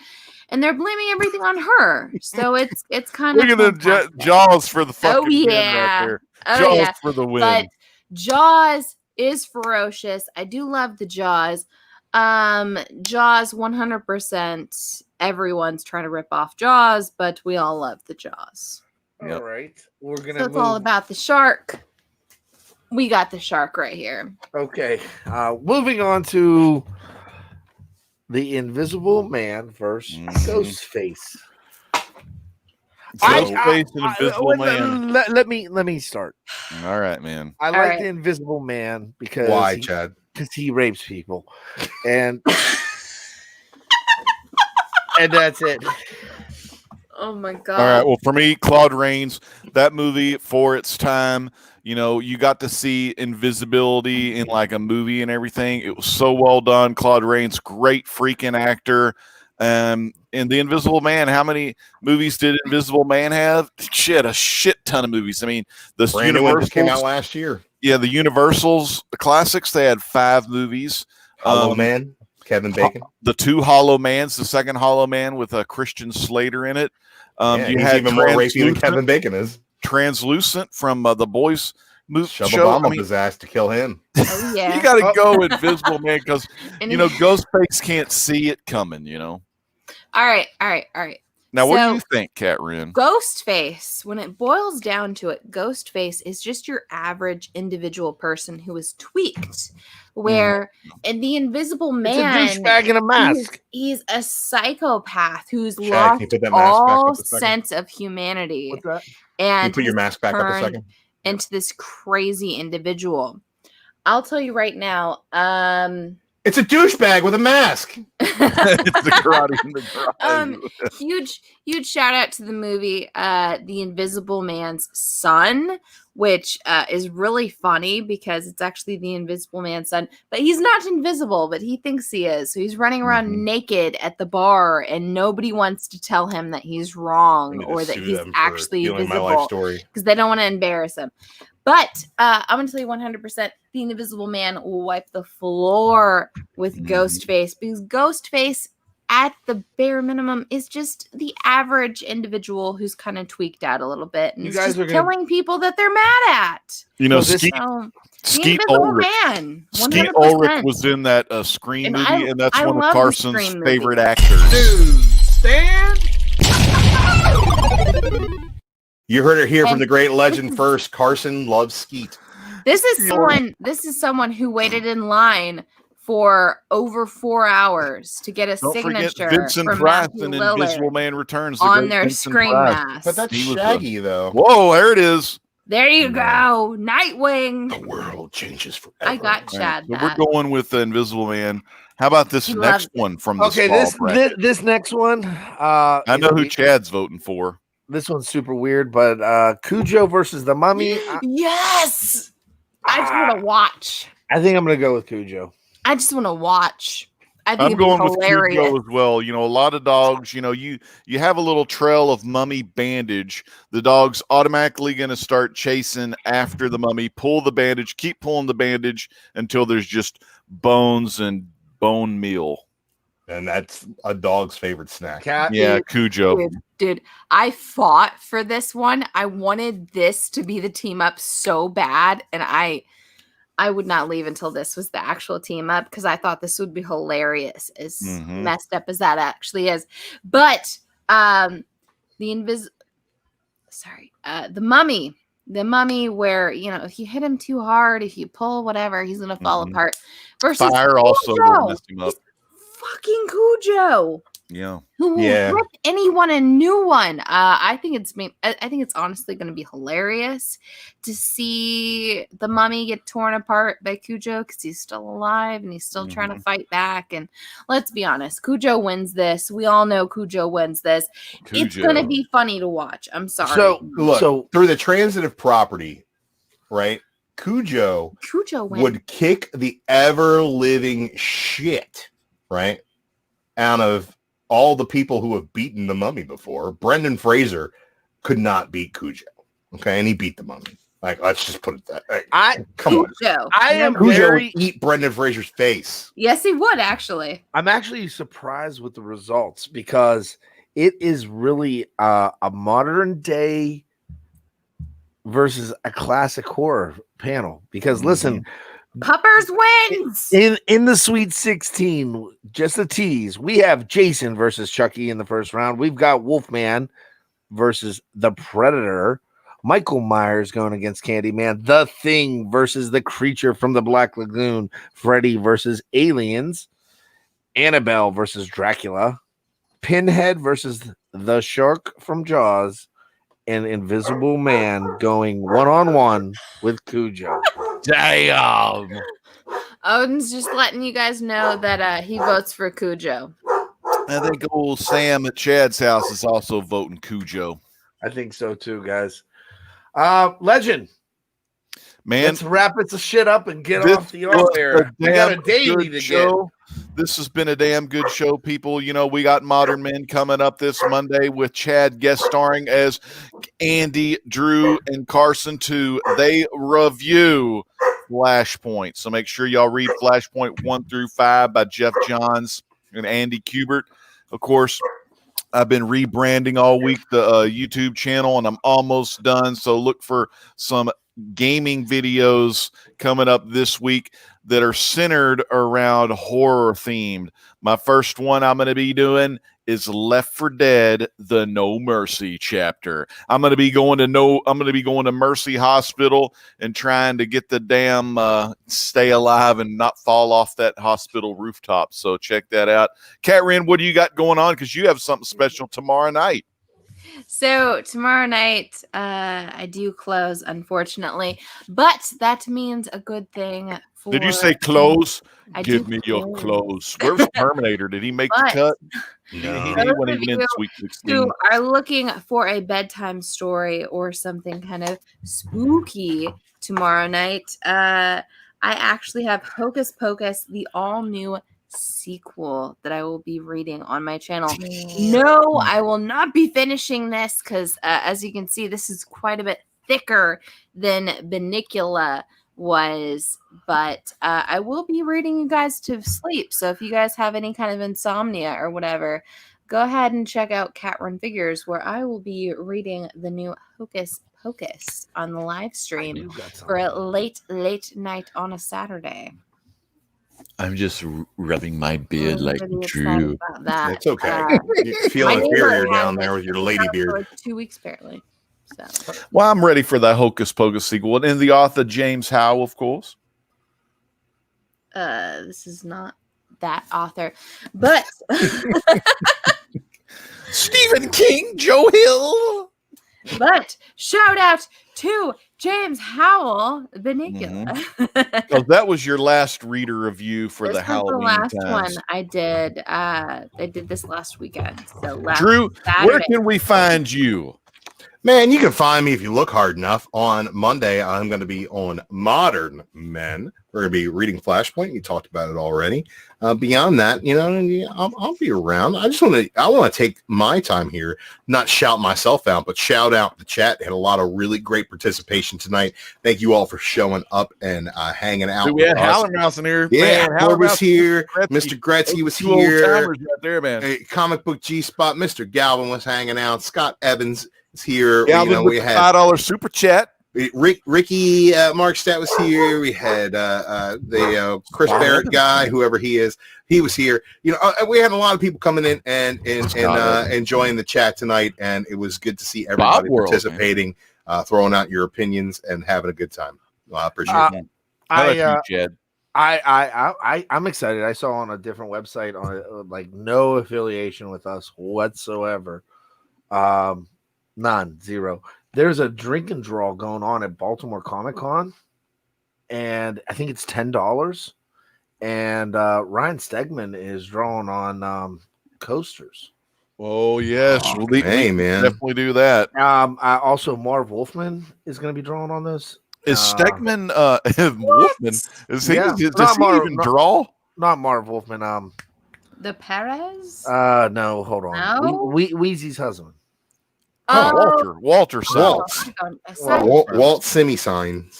and they're blaming everything on her. So it's kind Look of at the Jaws for the fucking win right yeah. there. Oh, Jaws yeah. for the win. But Jaws is ferocious. I do love the Jaws. Jaws 100%. Everyone's trying to rip off Jaws, but we all love the Jaws. Yep. All right. We're going So to it's all about the shark. We got the shark right here. Okay. Moving on to the Invisible Man versus Ghostface. Ghostface and Invisible Man. Let me start. All right, man. I All like right. the Invisible Man because Why, Chad? Because he rapes people, and and that's it. Oh my god. All right. Well, for me, Claude Rains, that movie for its time, you know, you got to see invisibility in like a movie and everything. It was so well done. Claude Rains, great freaking actor. And The Invisible Man, how many movies did Invisible Man have? Shit, a shit ton of movies. I mean, the Brand new one just came out Universals, last year. yeah, the Universals, the classics, they had 5 movies. Hollow Man, Kevin Bacon. The 2 Hollow Mans, the second Hollow Man with a Christian Slater in it. Yeah, You he's had even more rapey than Kevin Bacon is. Translucent from the Boys movie Shove show. a bomb I up mean, his ass to kill him. Oh yeah. you got to go Invisible Man because And you know Ghostface can't see it coming. You know. All right. Now, what do So- you think, Cat Wren? Ghostface, when it boils down to it, Ghostface is just your average individual person who is tweaked. Where in the Invisible It's a Man, douchebag in a mask. he's a psychopath who's Chad, can lost you put that mask back all up a second? sense of humanity What's that? Can you and put your has mask back up a turned second? into this crazy individual. I'll tell you right now. It's a douchebag with a mask. It's the karate in the garage. Huge shout out to the movie The Invisible Man's Son, which is really funny because it's actually the Invisible Man's son, but he's not invisible, but he thinks he is. So he's running around naked at the bar and nobody wants to tell him that he's wrong or that he's actually visible because they don't want to embarrass him. But I'm going to tell you 100%, the Invisible Man will wipe the floor with Ghostface because Ghostface, at the bare minimum, is just the average individual who's kind of tweaked out a little bit and You is guys just are gonna- killing people that they're mad at. You know, So this- Skeet, So, the Skeet Invisible Ulrich. Man, Skeet 100%. Ulrich was in that Scream And movie, and that's I one of love the Carson's Scream movie. favorite actors. Newsstand. You heard it here from And- the great legend first. Carson loves Skeet. This is someone who waited in line for over 4 hours to get a Don't forget signature Vincent from Price Matthew in Lillard Invisible Man Returns. the on great their Vincent Scream Price. mask. But that's He was Shaggy, though. Whoa, there it is. There you go, Nightwing. The world changes forever. I got Right, Chad. so that. we're going with the Invisible Man. How about this He next loves it. one from the Okay, small this bracket? this next one. I know who Chad's voting for. This one's super weird, but Cujo versus the Mummy. Yes, I just want to watch. I think I'm gonna go with Cujo. I just want to watch. I think I'm it'd be going with hilarious. Cujo as well. You know, a lot of dogs, you have a little trail of mummy bandage. The dog's automatically going to start chasing after the mummy, pull the bandage, keep pulling the bandage until there's just bones and bone meal. And that's a dog's favorite snack. Cat. Yeah, Cujo. Dude, I fought for this one. I wanted this to be the team up so bad, and I would not leave until this was the actual team up because I thought this would be hilarious, as messed up as that actually is. But the mummy, where if you hit him too hard, if you pull whatever, he's gonna fall apart. Versus Fire also will mess him up. Fucking Cujo. Yeah. Who will rip anyone a new one? I think it's honestly going to be hilarious to see the mummy get torn apart by Cujo because he's still alive and he's still trying to fight back. And let's be honest, Cujo wins this. We all know Cujo wins this. It's going to be funny to watch. I'm sorry. So look, through the transitive property, right? Cujo wins. would kick the ever living shit, right, out of all the people who have beaten the mummy before. Brendan Fraser could not beat Cujo. Okay, and he beat the mummy. Like, let's just put it that way. Come on. Cujo would eat Brendan Fraser's face. Yes, he would actually. I'm actually surprised with the results because it is really a modern day versus a classic horror panel. Because listen, Puppers wins in the Sweet 16. Just a tease. We have Jason versus Chucky in the first round. We've got Wolfman versus the Predator. Michael Myers going against Candyman. The Thing versus the Creature from the Black Lagoon. Freddy versus Aliens. Annabelle versus Dracula. Pinhead versus the Shark from Jaws. And Invisible Man going one-on-one with Cujo. Damn. Odin's just letting you guys know that he votes for Cujo. I think old Sam at Chad's house is also voting Cujo. I think so too, guys. Legend. Man, let's wrap it shit up and get off the air. We got a daily to show. This has been a damn good show, people. We got Modern Men coming up this Monday with Chad guest starring as Andy, Drew, and Carson too. They review Flashpoint. So make sure y'all read Flashpoint 1-5 by Jeff Johns and Andy Kubert. Of course, I've been rebranding all week the YouTube channel, and I'm almost done. So look for some gaming videos coming up this week that are centered around horror themed. My first one I'm going to be doing is Left 4 Dead: The No Mercy chapter. I'm gonna be going to Mercy Hospital and trying to get the damn stay alive and not fall off that hospital rooftop. So check that out. Cat Wren, what do you got going on? Because you have something special tomorrow night. So tomorrow night, I do close, unfortunately, but that means a good thing. Did you say close? I Give do me your close. clothes. Where's Terminator? Did he make the cut? No. He Those when he of went in you Sweet 16. who are looking for a bedtime story or something kind of spooky tomorrow night, I actually have Hocus Pocus, the all-new sequel that I will be reading on my channel. No, I will not be finishing this because, as you can see, this is quite a bit thicker than Benicula was, but I will be reading you guys to sleep. So if you guys have any kind of insomnia or whatever, go ahead and check out Cat Run Figures, where I will be reading the new Hocus Pocus on the live stream for a late night on a Saturday. I'm just rubbing my beard I'm like really Drew. excited about that. It's okay. You feel my inferior neighbor down has there it. with your It's lady out beard. for like 2 weeks barely. So Well, I'm ready for the Hocus Pocus sequel. And the author, James Howe, of course. this is not that author, but Stephen King, Joe Hill. but shout out to James Howell, Benicula. Oh, that was your last reader review for This the was Halloween the last times. one I did. I did this last weekend. So last Drew, Saturday. where can we find you? Man, you can find me if you look hard enough. On Monday, I'm going to be on Modern Men. We're going to be reading Flashpoint. You talked about it already. Beyond that, I'll be around. I want to take my time here, not shout myself out, but shout out the chat. Had a lot of really great participation tonight. Thank you all for showing up and hanging out. Dude, we had with us. Howler Mouse in here. Yeah, Man, Howard was Mouse, here. Gretzky. Mr. Gretzky was Two old here. timers right there, man. Comic Book G-Spot. Mr. Galvin was hanging out. Scott Evans is here. Galvin with we the had $5 super chat. Ricky Markstadt was here. We had the Chris Barrett guy, whoever he is. He was here. We had a lot of people coming in and enjoying the chat tonight, and it was good to see everybody participating, throwing out your opinions, and having a good time. I appreciate that. How about you, Chad? I'm excited. I saw on a different website on like no affiliation with us whatsoever. None, zero. There's a drink and draw going on at Baltimore Comic Con, and I think it's $10. And Ryan Stegman is drawing on coasters. Oh yes, Hey man, definitely do that. I also Marv Wolfman is going to be drawing on this. Is Stegman Wolfman? Is he? Yeah. Does he even draw? Not Marv Wolfman. The Perez? No, hold on. No? Wheezy's husband. Walter Sells. Walt Semi-Sign.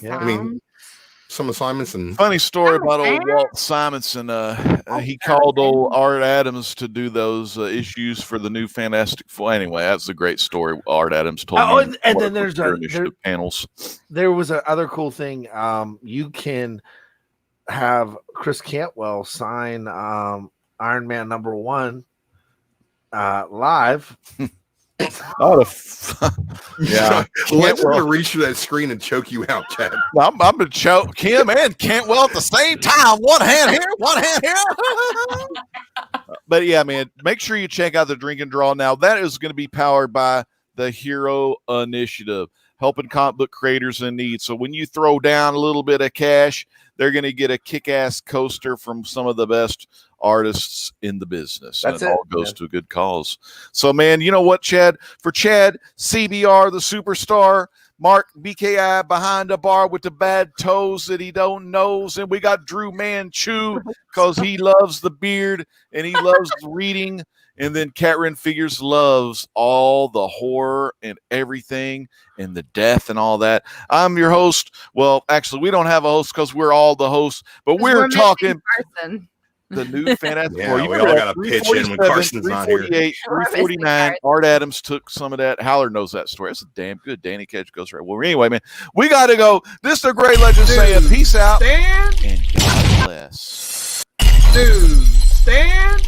Yeah. I mean, some assignments and Funny story about old Walt Simonson. He called old Art Adams to do those issues for the new Fantastic Four. Anyway, that's a great story. Art Adams told me. And then there's panels. There was another cool thing. You can have Chris Cantwell sign Iron Man #1 live. Yeah, let's reach for that screen and choke you out, Chad. I'm gonna choke him and Cantwell at the same time. One hand here, one hand here. But yeah, man, make sure you check out the Drink and Draw. Now that is going to be powered by the Hero Initiative, helping comic book creators in need. So when you throw down a little bit of cash, they're going to get a kick-ass coaster from some of the best artists in the business. That's and it all goes to a good cause. So, man, you know what, Chad? For Chad, CBR, the superstar, Mark BKI behind the bar with the bad toes that he don't knows, and we got Drew Manchu because he loves the beard and he loves reading. And then Catrin Figures loves all the horror and everything and the death and all that. I'm your host. Well, actually, we don't have a host because we're all the hosts, but we're talking the new Fantastic Four. Yeah, we all got to pitch in when Carson's not here. 349. Art Adams took some of that. Howler knows that story. That's a damn good. Danny Cage goes right. Well, anyway, man, we got to go. This is the Great Legend saying peace out Stand. and God bless. Dude, stand.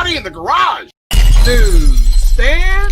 party in the garage. Newsstand.